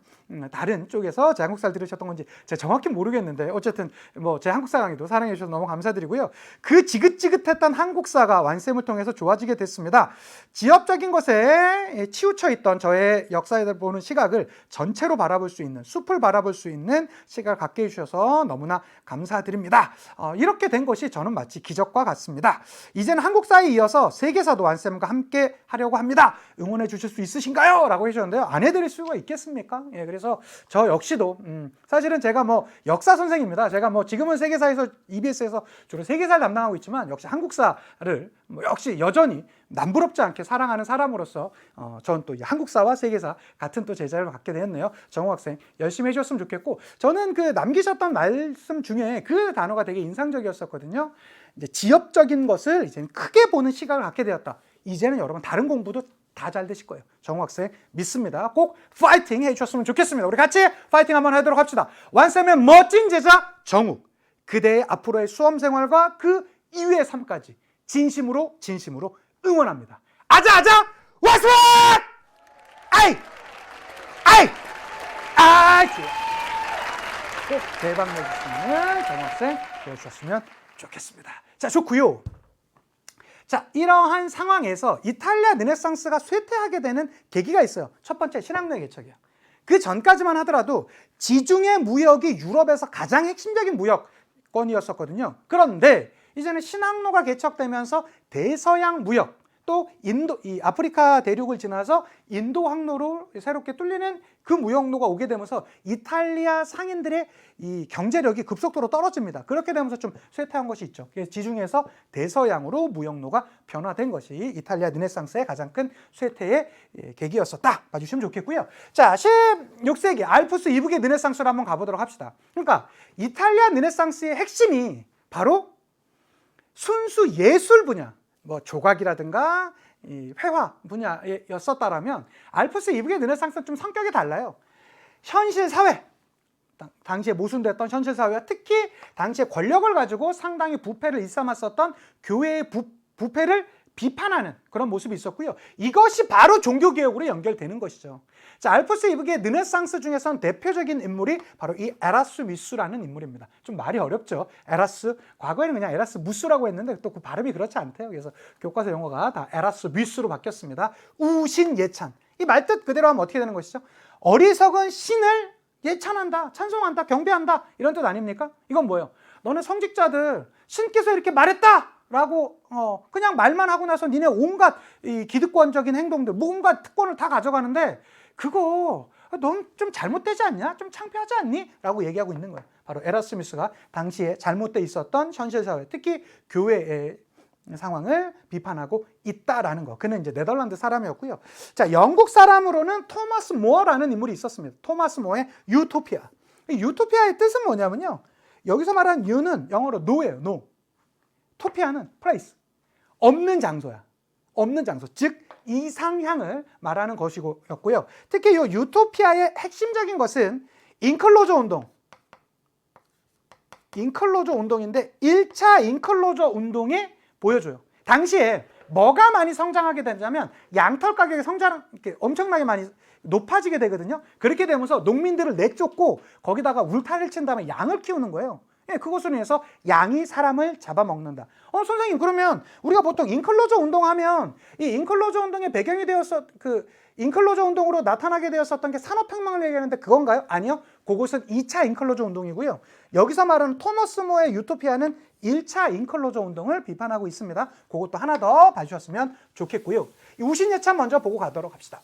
다른 쪽에서 제 한국사를 들으셨던 건지 제가 정확히 모르겠는데, 어쨌든 뭐 제 한국사 강의도 사랑해 주셔서 너무 감사드리고요. 그 지긋지긋했던 한국사가 완쌤을 통해서 좋아지게 됐습니다. 지역적인 것에 치우쳐 있던 저의 역사에 보는 시각을 전체로 바라볼 수 있는, 숲을 바라볼 수 있는 시각을 갖게 해주셔서 너무나 감사드립니다. 이렇게 된 것이 저는 마치 기적과 같습니다. 이제는 한국사에 이어서 세계사도 완쌤과 함께 하려고 합니다. 응원해 주실 수 있으신가요? 라고 해주셨는데요. 안 해드릴 수가 있겠습니까? 예, 그래서 저 역시도 사실은 제가 뭐 역사 선생입니다. 제가 뭐 지금은 세계사에서 EBS에서 주로 세계사를 담당하고 있지만 역시 한국사를 뭐 역시 여전히 남부럽지 않게 사랑하는 사람으로서 전 또 한국사와 세계사 같은 또 제자를 갖게 되었네요. 정우 학생 열심히 해주셨으면 좋겠고, 저는 그 남기셨던 말씀 중에 그 단어가 되게 인상적이었었거든요. 이제 지엽적인 것을 이제 크게 보는 시각을 갖게 되었다. 이제는 여러분 다른 공부도 다 잘 되실 거예요. 정우 학생 믿습니다. 꼭 파이팅 해주셨으면 좋겠습니다. 우리 같이 파이팅 한번 하도록 합시다. 완쌤의 멋진 제자 정욱, 그대의 앞으로의 수험 생활과 그 이후의 삶까지 진심으로 응원합니다. 아자아자 완쌤! 아이! 꼭 대박 내주시는 정우 학생 되어주셨으면 좋겠습니다. 자, 좋고요. 자, 이러한 상황에서 이탈리아 르네상스가 쇠퇴하게 되는 계기가 있어요. 첫 번째, 신학로의 개척이에요. 그 전까지만 하더라도 지중해 무역이 유럽에서 가장 핵심적인 무역권이었었거든요. 그런데 이제는 신학로가 개척되면서 대서양 무역, 또 이 아프리카 대륙을 지나서 인도 항로로 새롭게 뚫리는 그 무역로가 오게 되면서 이탈리아 상인들의 이 경제력이 급속도로 떨어집니다. 그렇게 되면서 좀 쇠퇴한 것이 있죠. 그래서 지중해에서 대서양으로 무역로가 변화된 것이 이탈리아 르네상스의 가장 큰 쇠퇴의 계기였었다. 봐주시면 좋겠고요. 자, 16세기 알프스 이북의 르네상스로 한번 가보도록 합시다. 그러니까 이탈리아 르네상스의 핵심이 바로 순수 예술 분야, 뭐 조각이라든가 이 회화 분야였었다라면 알프스 이북의 르네상스는 좀 성격이 달라요. 현실 사회, 당시에 모순됐던 현실 사회와 특히 당시에 권력을 가지고 상당히 부패를 일삼았었던 교회의 부패를 비판하는 그런 모습이 있었고요. 이것이 바로 종교개혁으로 연결되는 것이죠. 자, 알프스 이북의 르네상스 중에서는 대표적인 인물이 바로 이 에라스무스라는 인물입니다. 좀 말이 어렵죠. 과거에는 그냥 에라스무스라고 했는데 또 그 발음이 그렇지 않대요. 그래서 교과서 용어가 다 에라스무스로 바뀌었습니다. 우신예찬. 이 말뜻 그대로 하면 어떻게 되는 것이죠? 어리석은 신을 예찬한다, 찬송한다, 경배한다, 이런 뜻 아닙니까? 이건 뭐예요? 너네 성직자들 신께서 이렇게 말했다! 라고 그냥 말만 하고 나서 니네 온갖 이 기득권적인 행동들, 온갖 특권을 다 가져가는데 그거 넌 좀 잘못되지 않냐? 좀 창피하지 않니? 라고 얘기하고 있는 거예요. 바로 에라스무스가 당시에 잘못돼 있었던 현실사회, 특히 교회의 상황을 비판하고 있다라는 거. 그는 이제 네덜란드 사람이었고요. 자, 영국 사람으로는 토마스 모어라는 인물이 있었습니다. 토마스 모어의 유토피아. 이 유토피아의 뜻은 뭐냐면요. 여기서 말하는 유는 영어로 no예요. no. 토피아는 place. 없는 장소야. 없는 장소. 즉 이상향을 말하는 것이었고요. 특히 이 유토피아의 핵심적인 것은 인클로저 운동. 인클로저 운동인데 1차 인클로저 운동이 보여줘요. 당시에 뭐가 많이 성장하게 되냐면 양털 가격이 이렇게 엄청나게 많이 높아지게 되거든요. 그렇게 되면서 농민들을 내쫓고 거기다가 울타리를 친 다음에 양을 키우는 거예요. 예, 그것으로 인해서 양이 사람을 잡아먹는다. 선생님, 그러면 우리가 보통 인클로저 운동하면 이 인클로저 운동의 배경이 인클로저 운동으로 나타나게 되었었던 게 산업혁명을 얘기하는데 그건가요? 아니요. 그것은 2차 인클로저 운동이고요. 여기서 말하는 토머스 모의 유토피아는 1차 인클로저 운동을 비판하고 있습니다. 그것도 하나 더 봐주셨으면 좋겠고요. 이 우신예찬 먼저 보고 가도록 합시다.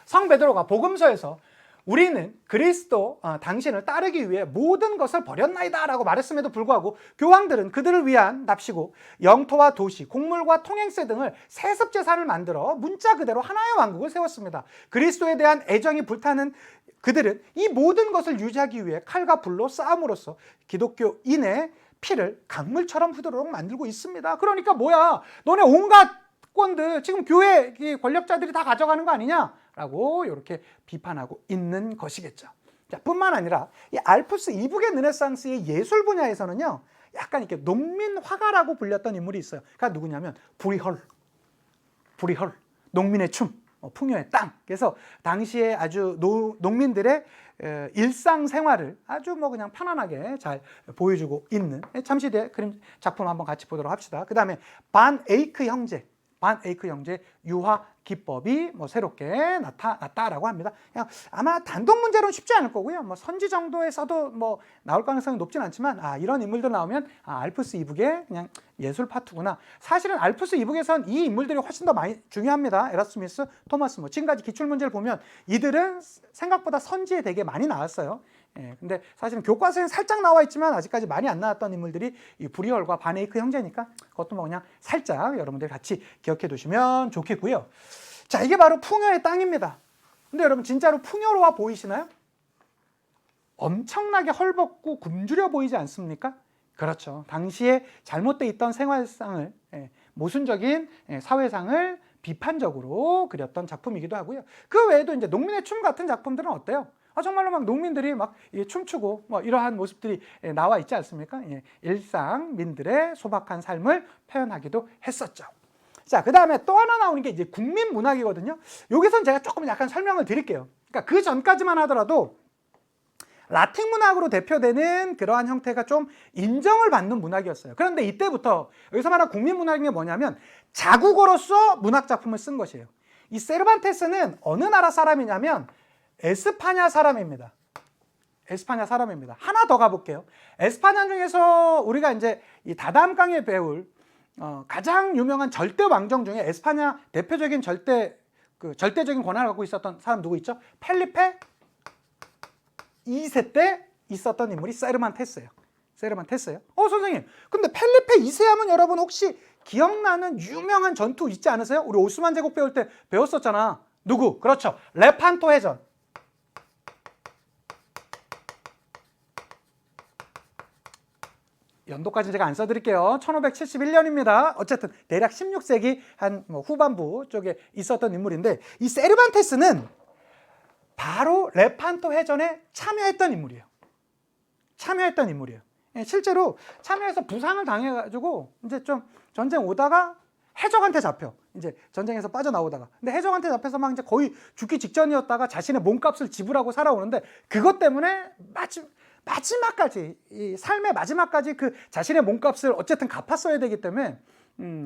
성 베드로가 복음서에서 우리는 그리스도 당신을 따르기 위해 모든 것을 버렸나이다 라고 말했음에도 불구하고 교황들은 그들을 위한 납시고 영토와 도시, 곡물과 통행세 등을 세습재산을 만들어 문자 그대로 하나의 왕국을 세웠습니다. 그리스도에 대한 애정이 불타는 그들은 이 모든 것을 유지하기 위해 칼과 불로 싸움으로써 기독교인의 피를 강물처럼 흐르도록 만들고 있습니다. 그러니까 뭐야, 너네 온갖 권들 지금 교회 권력자들이 다 가져가는 거 아니냐? 라고 이렇게 비판하고 있는 것이겠죠. 자, 뿐만 아니라 이 알프스 이북의 르네상스의 예술 분야에서는요, 약간 이렇게 농민 화가라고 불렸던 인물이 있어요. 그러니까 누구냐면 브리헐, 농민의 춤, 풍요의 땅. 그래서 당시에 아주 농민들의 일상생활을 아주 그냥 편안하게 잘 보여주고 있는, 잠시 뒤에 그림 작품 한번 같이 보도록 합시다. 그 다음에 반 에이크 형제, 반 에이크 형제 유화 기법이 뭐 새롭게 나타났다라고 합니다. 그냥 아마 단독 문제로는 쉽지 않을 거고요. 뭐 선지 정도에 써도 뭐 나올 가능성이 높진 않지만 이런 인물들 나오면 알프스 이북의 그냥 예술 파트구나. 사실은 알프스 이북에선 이 인물들이 훨씬 더 많이 중요합니다. 에라스무스, 토마스 뭐 지금까지 기출 문제를 보면 이들은 생각보다 선지에 되게 많이 나왔어요. 근데 사실은 교과서에 살짝 나와 있지만 아직까지 많이 안 나왔던 인물들이 이 브리얼과 바네이크 형제니까 그것도 뭐 그냥 살짝 여러분들 같이 기억해 두시면 좋겠고요. 자, 이게 바로 풍요의 땅입니다. 근데 여러분 진짜로 풍요로워 보이시나요? 엄청나게 헐벗고 굶주려 보이지 않습니까? 그렇죠. 당시에 잘못되어 있던 생활상을, 모순적인 사회상을 비판적으로 그렸던 작품이기도 하고요. 그 외에도 이제 농민의 춤 같은 작품들은 어때요? 정말로 막 농민들이 막 춤추고 뭐 이러한 모습들이 나와 있지 않습니까? 일상민들의 소박한 삶을 표현하기도 했었죠. 자, 그 다음에 또 하나 나오는 게 이제 국민문학이거든요. 여기서는 제가 조금 약간 설명을 드릴게요. 그러니까 그 전까지만 하더라도 라틴 문학으로 대표되는 그러한 형태가 좀 인정을 받는 문학이었어요. 그런데 이때부터 여기서 말하는 국민문학이 뭐냐면 자국어로서 문학작품을 쓴 것이에요. 이 세르반테스는 어느 나라 사람이냐면 에스파냐 사람입니다. 에스파냐 사람입니다. 하나 더 가볼게요. 에스파냐 중에서 우리가 이제 이 다담강에 배울 가장 유명한 절대 왕정 중에 에스파냐 대표적인 절대적인 권한을 갖고 있었던 사람 누구 있죠? 펠리페 2세 때 있었던 인물이 세르반테스예요. 세르반테스예요. 선생님, 근데 펠리페 2세 하면 여러분 혹시 기억나는 유명한 전투 있지 않으세요? 우리 오스만 제국 배울 때 배웠었잖아. 누구? 그렇죠. 레판토 해전. 연도까지 제가 안 써드릴게요. 1571년입니다. 어쨌든 대략 16세기 한 후반부 쪽에 있었던 인물인데 이 세르반테스는 바로 레판토 해전에 참여했던 인물이에요. 참여했던 인물이에요. 실제로 참여해서 부상을 당해가지고 이제 좀 전쟁 오다가 해적한테 잡혀. 이제 전쟁에서 빠져나오다가. 근데 해적한테 잡혀서 막 이제 거의 죽기 직전이었다가 자신의 몸값을 지불하고 살아오는데 그것 때문에 마지막까지 이 삶의 마지막까지 그 자신의 몸값을 어쨌든 갚았어야 되기 때문에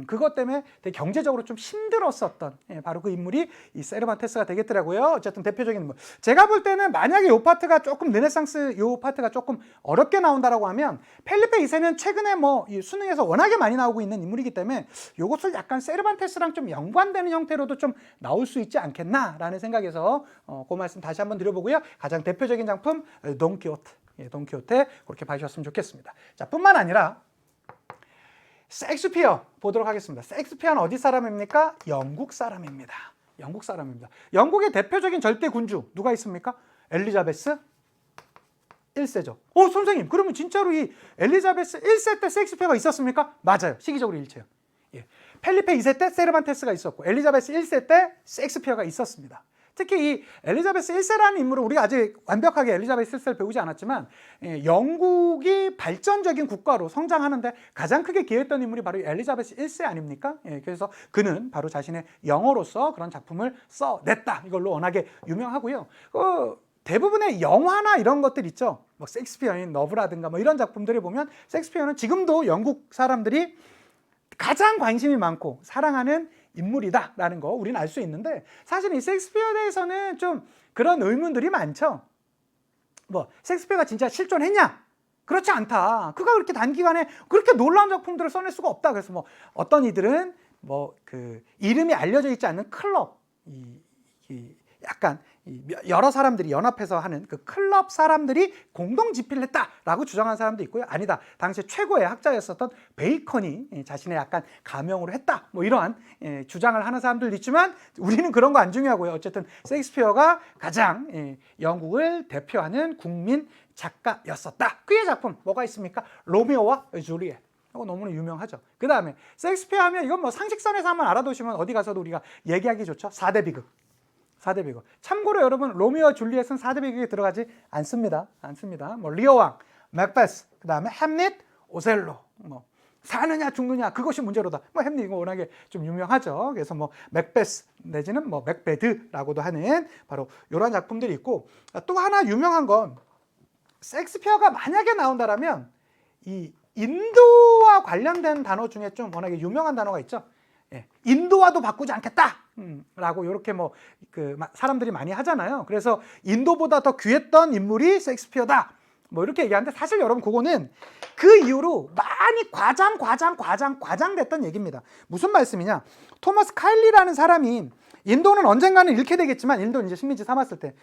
그것 때문에 되게 경제적으로 좀 힘들었었던 바로 그 인물이 이 세르반테스가 되겠더라고요. 어쨌든 대표적인 인물. 제가 볼 때는 만약에 이 파트가 조금 르네상스 이 파트가 조금 어렵게 나온다라고 하면 펠리페 2세는 최근에 뭐 이 수능에서 워낙에 많이 나오고 있는 인물이기 때문에 이것을 약간 세르반테스랑 좀 연관되는 형태로도 좀 나올 수 있지 않겠나라는 생각에서 그 말씀 다시 한번 드려보고요. 가장 대표적인 작품 돈키호테. 돈키호테 그렇게 봐주셨으면 좋겠습니다. 자, 뿐만 아니라 셰익스피어 보도록 하겠습니다. 셰익스피어는 어디 사람입니까? 영국 사람입니다. 영국 사람입니다. 영국의 대표적인 절대 군주 누가 있습니까? 엘리자베스 1세죠. 선생님, 그러면 진짜로 이 엘리자베스 1세 때 셰익스피어가 있었습니까? 맞아요. 시기적으로 일치해요. 펠리페 2세 때 세르반테스가 있었고 엘리자베스 1세 때 셰익스피어가 있었습니다. 특히 이 엘리자베스 1세라는 인물은 우리가 아직 완벽하게 엘리자베스 1세를 배우지 않았지만 영국이 발전적인 국가로 성장하는데 가장 크게 기여했던 인물이 바로 엘리자베스 1세 아닙니까? 그래서 그는 바로 자신의 영어로서 그런 작품을 써냈다. 이걸로 워낙에 유명하고요. 대부분의 영화나 이런 것들 있죠. 뭐 셰익스피어인 러브라든가 뭐 이런 작품들을 보면 셰익스피어는 지금도 영국 사람들이 가장 관심이 많고 사랑하는 인물이다라는 거 우리는 알 수 있는데 사실 이 셰익스피어에 대해서는 좀 그런 의문들이 많죠. 뭐 셰익스피어가 진짜 실존했냐? 그렇지 않다. 그가 그렇게 단기간에 그렇게 놀라운 작품들을 써낼 수가 없다. 그래서 뭐 어떤 이들은 뭐 그 이름이 알려져 있지 않는 클럽, 약간 여러 사람들이 연합해서 하는 그 클럽 사람들이 공동 집필을 했다라고 주장하는 사람도 있고요. 아니다. 당시 최고의 학자였었던 베이컨이 자신의 약간 가명으로 했다. 뭐 이러한 주장을 하는 사람들도 있지만 우리는 그런 거 안 중요하고요. 어쨌든 셰익스피어가 가장 영국을 대표하는 국민 작가였었다. 그의 작품 뭐가 있습니까? 로미오와 줄리엣. 이거 너무나 유명하죠. 그 다음에 셰익스피어 하면 이건 뭐 상식선에서 한번 알아두시면 어디 가서도 우리가 얘기하기 좋죠. 4대 비극. 4대 비극. 참고로 여러분 로미오와 줄리엣은 4대 비극에 들어가지 않습니다. 뭐 리어 왕, 맥베스, 그 다음에 햄릿, 오셀로. 뭐 사느냐 죽느냐 그것이 문제로다. 뭐 햄릿 이거 워낙에 좀 유명하죠. 그래서 뭐 맥베스 내지는 뭐 맥베드라고도 하는 바로 이런 작품들이 있고 또 하나 유명한 건 셰익스피어가 만약에 나온다라면 이 인도와 관련된 단어 중에 좀 워낙에 유명한 단어가 있죠. 인도와도 바꾸지 않겠다. 라고 이렇게 뭐 사람들이 많이 하잖아요. 그래서 인도보다 더 귀했던 인물이 셰익스피어다. 뭐 이렇게 얘기하는데 사실 여러분 그거는 그 이후로 많이 과장됐던 얘기입니다. 무슨 말씀이냐? 토머스 카일리라는 사람이 인도는 언젠가는 잃게 되겠지만 인도는 이제 식민지 삼았을 때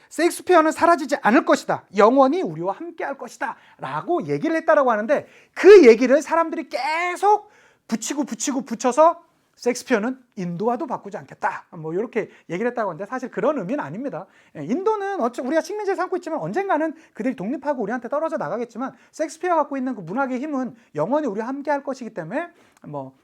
셰익스피어는 사라지지 않을 것이다. 영원히 우리와 함께 할 것이다. 라고 얘기를 했다라고 하는데 그 얘기를 사람들이 계속 붙여서 셰익스피어는 인도와도 바꾸지 않겠다. 뭐 이렇게 얘기를 했다고 하는데 사실 그런 의미는 아닙니다. 인도는 우리가 식민지를 삼고 있지만 언젠가는 그들이 독립하고 우리한테 떨어져 나가겠지만 셰익스피어가 갖고 있는 그 문학의 힘은 영원히 우리와 함께 할 것이기 때문에 뭐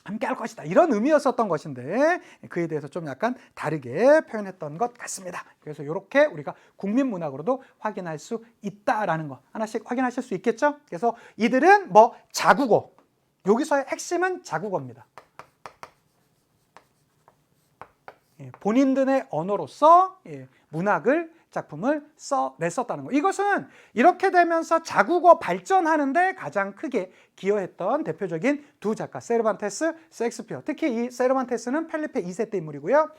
함께 할 것이다. 이런 의미였었던 것인데 그에 대해서 좀 약간 다르게 표현했던 것 같습니다. 그래서 이렇게 우리가 국민문학으로도 확인할 수 있다라는 거 하나씩 확인하실 수 있겠죠? 그래서 이들은 뭐 자국어, 여기서의 핵심은 자국어입니다. 본인들의 언어로서 문학을 작품을 냈었다는 거. 이것은 이렇게 되면서 자국어 발전하는데 가장 크게 기여했던 대표적인 두 작가 세르반테스, 셰익스피어. 특히 이 세르반테스는 펠리페 2세 때 인물이고요.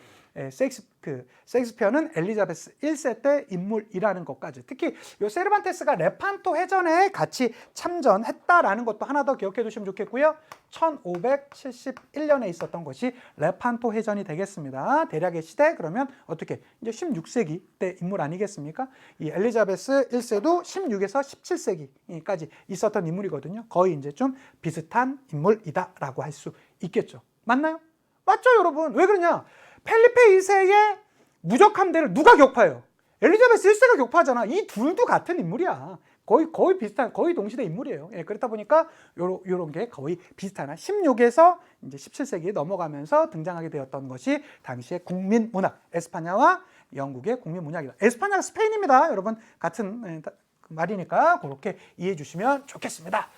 셰익스피어는 엘리자베스 1세 때 인물이라는 것까지. 특히 이 세르반테스가 레판토 해전에 같이 참전했다라는 것도 하나 더 기억해 두시면 좋겠고요. 1571년에 있었던 것이 레판토 해전이 되겠습니다. 대략의 시대 그러면 어떻게 이제 16세기 때 인물 아니겠습니까? 이 엘리자베스 1세도 16에서 17세기까지 있었던 인물이거든요. 거의 이제 좀 비슷한 인물이다라고 할 수 있겠죠. 맞나요? 맞죠, 여러분? 왜 그러냐? 펠리페 2세의 무적함대를 누가 격파해요? 엘리자베스 1세가 격파하잖아. 이 둘도 같은 인물이야. 거의 비슷한, 거의 동시대 인물이에요. 그렇다 보니까 요런 게 거의 비슷하나 16에서 이제 17세기에 넘어가면서 등장하게 되었던 것이 당시의 국민문학, 에스파냐와 영국의 국민문학이다. 에스파냐가 스페인입니다. 여러분 같은 말이니까 그렇게 이해해 주시면 좋겠습니다.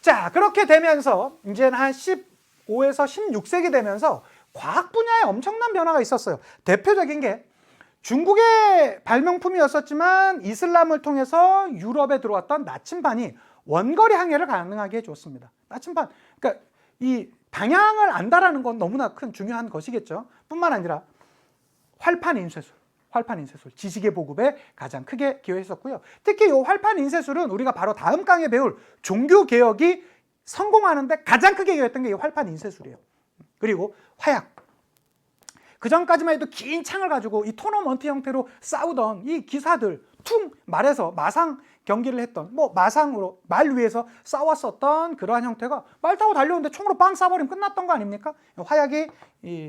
자, 그렇게 되면서 이제는 한 15에서 16세기 되면서 과학 분야에 엄청난 변화가 있었어요. 대표적인 게 중국의 발명품이었었지만 이슬람을 통해서 유럽에 들어왔던 나침반이 원거리 항해를 가능하게 해줬습니다. 나침반, 그러니까 이 방향을 안다라는 건 너무나 큰 중요한 것이겠죠. 뿐만 아니라 활판 인쇄술, 지식의 보급에 가장 크게 기여했었고요. 특히 이 활판 인쇄술은 우리가 바로 다음 강에 배울 종교 개혁이 성공하는데 가장 크게 기여했던 게 이 활판 인쇄술이에요. 그리고 화약. 그 전까지만 해도 긴 창을 가지고 이 토너먼트 형태로 싸우던 이 기사들, 말에서 마상 경기를 했던, 뭐 마상으로 말 위에서 싸웠었던 그러한 형태가 말 타고 달려오는데 총으로 빵 쏴버리면 끝났던 거 아닙니까? 화약이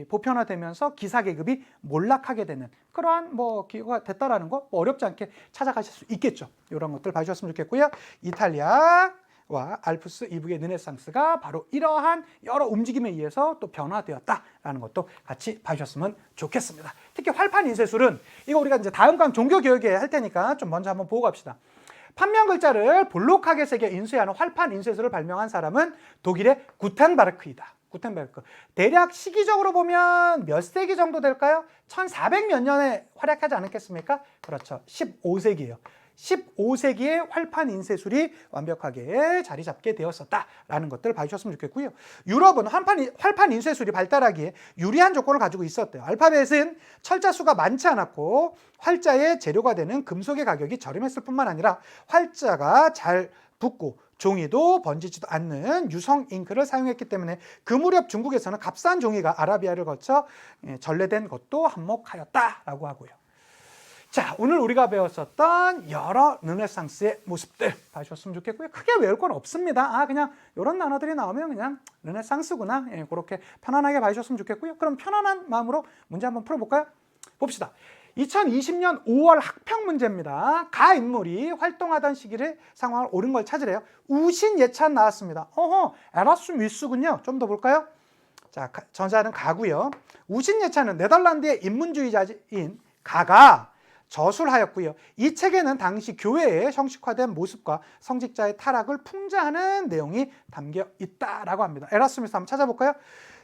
보편화되면서 기사 계급이 몰락하게 되는 그러한 뭐 기회가 됐다라는 거 어렵지 않게 찾아가실 수 있겠죠. 이런 것들 봐주셨으면 좋겠고요. 이탈리아와 알프스 이북의 르네상스가 바로 이러한 여러 움직임에 의해서 또 변화되었다라는 것도 같이 봐주셨으면 좋겠습니다. 특히 활판 인쇄술은 이거 우리가 이제 다음 강 종교 교육에 할 테니까 좀 먼저 한번 보고 갑시다. 판명 글자를 볼록하게 새겨 인쇄하는 활판 인쇄술을 발명한 사람은 독일의 구텐베르크이다. 구텐베르크. 대략 시기적으로 보면 몇 세기 정도 될까요? 1400 몇 년에 활약하지 않았겠습니까? 그렇죠. 15세기예요. 15세기에 활판 인쇄술이 완벽하게 자리 잡게 되었었다라는 것들을 봐주셨으면 좋겠고요. 유럽은 활판 인쇄술이 발달하기에 유리한 조건을 가지고 있었대요. 알파벳은 철자수가 많지 않았고 활자의 재료가 되는 금속의 가격이 저렴했을 뿐만 아니라 활자가 잘 붙고 종이도 번지지도 않는 유성 잉크를 사용했기 때문에 그 무렵 중국에서는 값싼 종이가 아라비아를 거쳐 전래된 것도 한몫하였다라고 하고요. 자, 오늘 우리가 배웠었던 여러 르네상스의 모습들 봐주셨으면 좋겠고요. 크게 외울 건 없습니다. 그냥 이런 단어들이 나오면 그냥 르네상스구나. 그렇게 편안하게 봐주셨으면 좋겠고요. 그럼 편안한 마음으로 문제 한번 풀어볼까요? 봅시다. 2020년 5월 학평 문제입니다. 가 인물이 활동하던 시기를 상황을 옳은 걸 찾으래요. 우신 예찬 나왔습니다. 에라스무스군요. 좀 더 볼까요? 자, 전자는 가고요. 우신 예찬은 네덜란드의 인문주의자인 가가 저술하였고요. 이 책에는 당시 교회의 형식화된 모습과 성직자의 타락을 풍자하는 내용이 담겨 있다라고 합니다. 에라스무스 한번 찾아볼까요?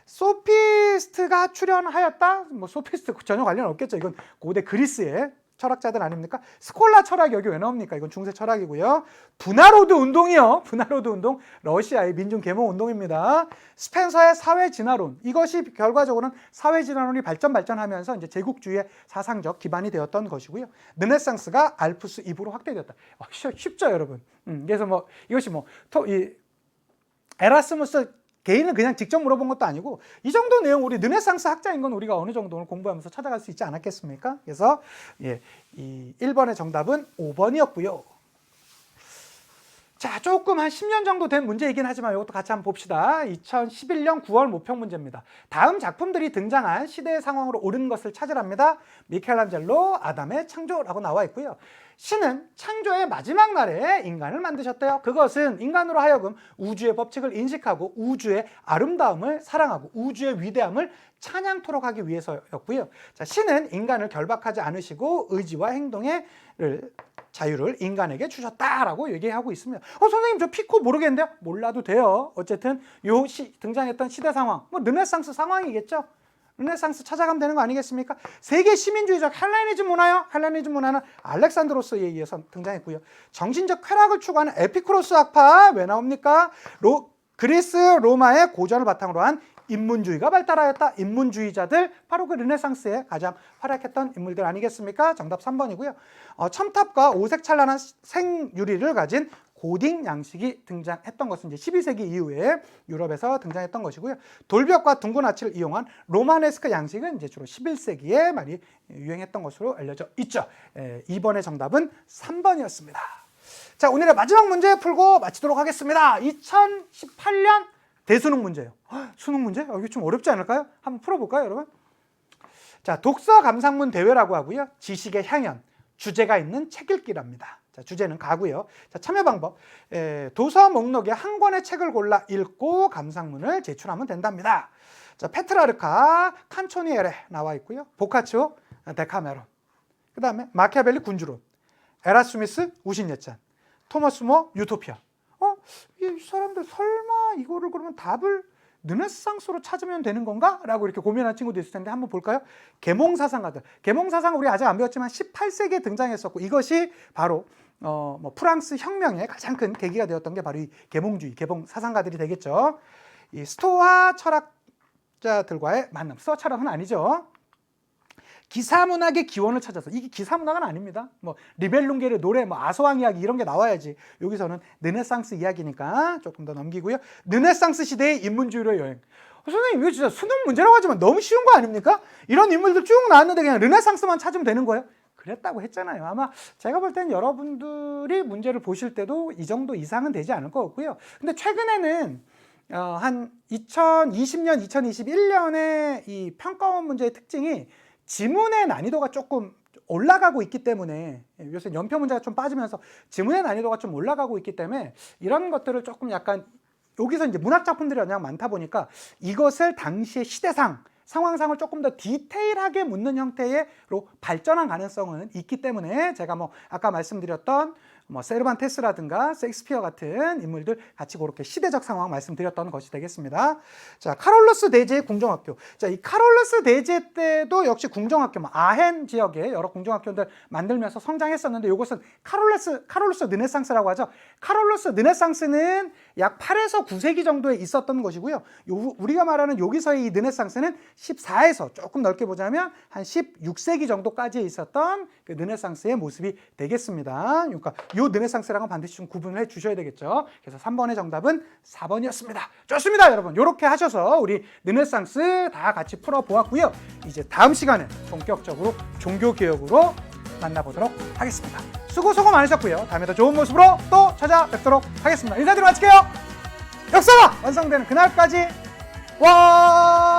소피스트가 출연하였다? 뭐 소피스트 전혀 관련 없겠죠. 이건 고대 그리스의 철학자들 아닙니까? 스콜라 철학이 여기 왜 나옵니까? 이건 중세 철학이고요. 분하로드 운동이요. 분하로드 운동, 러시아의 민중 계몽 운동입니다. 스펜서의 사회 진화론, 이것이 결과적으로는 사회 진화론이 발전하면서 이제 제국주의의 사상적 기반이 되었던 것이고요. 르네상스가 알프스 이브로 확대되었다. 쉽죠, 여러분. 그래서 뭐 이것이 이 에라스무스 개인을 그냥 직접 물어본 것도 아니고 이 정도 내용, 우리 르네상스 학자인 건 우리가 어느 정도 공부하면서 찾아갈 수 있지 않았겠습니까? 그래서 이 1번의 정답은 5번이었고요. 자, 조금 한 10년 정도 된 문제이긴 하지만 이것도 같이 한번 봅시다. 2011년 9월 모평 문제입니다. 다음 작품들이 등장한 시대의 상황으로 옳은 것을 찾으랍니다. 미켈란젤로, 아담의 창조라고 나와 있고요. 신은 창조의 마지막 날에 인간을 만드셨대요. 그것은 인간으로 하여금 우주의 법칙을 인식하고 우주의 아름다움을 사랑하고 우주의 위대함을 찬양토록 하기 위해서였고요. 자, 신은 인간을 결박하지 않으시고 의지와 행동의 자유를 인간에게 주셨다라고 얘기하고 있습니다. 선생님, 저 피코 모르겠는데요? 몰라도 돼요. 어쨌든 등장했던 시대 상황, 르네상스 상황이겠죠. 르네상스 찾아가면 되는 거 아니겠습니까? 세계 시민주의적 헬레니즘 문화요. 헬레니즘 문화는 알렉산드로스에 의해서 등장했고요. 정신적 쾌락을 추구하는 에피쿠로스 학파, 왜 나옵니까? 그리스 로마의 고전을 바탕으로 한 인문주의가 발달하였다. 인문주의자들, 바로 그 르네상스에 가장 활약했던 인물들 아니겠습니까? 정답 3번이고요. 첨탑과 오색 찬란한 생유리를 가진 고딩 양식이 등장했던 것은 이제 12세기 이후에 유럽에서 등장했던 것이고요. 돌벽과 둥근 아치를 이용한 로마네스크 양식은 이제 주로 11세기에 많이 유행했던 것으로 알려져 있죠. 2번의 정답은 3번이었습니다. 자, 오늘의 마지막 문제 풀고 마치도록 하겠습니다. 2018년 대수능 문제예요. 수능 문제? 이게 좀 어렵지 않을까요? 한번 풀어볼까요, 여러분? 자, 독서 감상문 대회라고 하고요. 지식의 향연, 주제가 있는 책 읽기랍니다. 자, 주제는 가고요. 자, 참여 방법. 도서 목록에 한 권의 책을 골라 읽고 감상문을 제출하면 된답니다. 자, 페트라르카, 칸초니에레 나와 있고요. 보카치오, 데카메론. 그 다음에 마키아벨리 군주론, 에라스미스 우신예찬, 토마스 모 유토피아. 이 사람들 설마 이거를 그러면 답을 르네상스로 찾으면 되는 건가? 라고 이렇게 고민한 친구도 있을 텐데 한번 볼까요? 계몽사상가들. 계몽사상 우리 아직 안 배웠지만 18세기에 등장했었고 이것이 바로 프랑스 혁명의 가장 큰 계기가 되었던 게 바로 이 계몽주의, 계몽사상가들이 되겠죠. 이 스토아 철학자들과의 만남. 스토아 철학은 아니죠. 기사문학의 기원을 찾아서, 이게 기사문학은 아닙니다. 리벨룽게르 노래, 아소왕 이야기 이런 게 나와야지. 여기서는 르네상스 이야기니까 조금 더 넘기고요. 르네상스 시대의 인문주의로 여행. 선생님, 이거 진짜 수능 문제라고 하지만 너무 쉬운 거 아닙니까? 이런 인물들 쭉 나왔는데 그냥 르네상스만 찾으면 되는 거예요? 그랬다고 했잖아요. 아마 제가 볼 때는 여러분들이 문제를 보실 때도 이 정도 이상은 되지 않을 것 같고요. 근데 최근에는 한 2020년, 2021년에 이 평가원 문제의 특징이 지문의 난이도가 조금 올라가고 있기 때문에, 요새 연표 문제가 좀 빠지면서 지문의 난이도가 좀 올라가고 있기 때문에 이런 것들을 조금 약간 여기서 이제 문학 작품들이 워낙 많다 보니까 이것을 당시의 시대상, 상황상을 조금 더 디테일하게 묻는 형태로 발전한 가능성은 있기 때문에 제가 아까 말씀드렸던 세르반테스라든가 셰익스피어 같은 인물들 같이 그렇게 시대적 상황 말씀드렸던 것이 되겠습니다. 자, 카롤루스 대제의 궁정학교. 자, 이 카롤루스 대제 때도 역시 궁정학교, 아헨 지역에 여러 궁정학교들 만들면서 성장했었는데 이것은 카롤루스 르네상스라고 하죠. 카롤루스 르네상스는 약 8에서 9세기 정도에 있었던 것이고요. 우리가 말하는 여기서의 이 르네상스는 14에서 조금 넓게 보자면 한 16세기 정도까지 있었던 그 르네상스의 모습이 되겠습니다. 그러니까 이 르네상스랑은 반드시 좀 구분을 해 주셔야 되겠죠. 그래서 3번의 정답은 4번이었습니다. 좋습니다, 여러분. 이렇게 하셔서 우리 르네상스 다 같이 풀어보았고요. 이제 다음 시간에 본격적으로 종교개혁으로 만나보도록 하겠습니다. 수고 많으셨고요. 다음에 더 좋은 모습으로 또 찾아뵙도록 하겠습니다. 인사드리고 마칠게요. 역사가 완성되는 그날까지 와!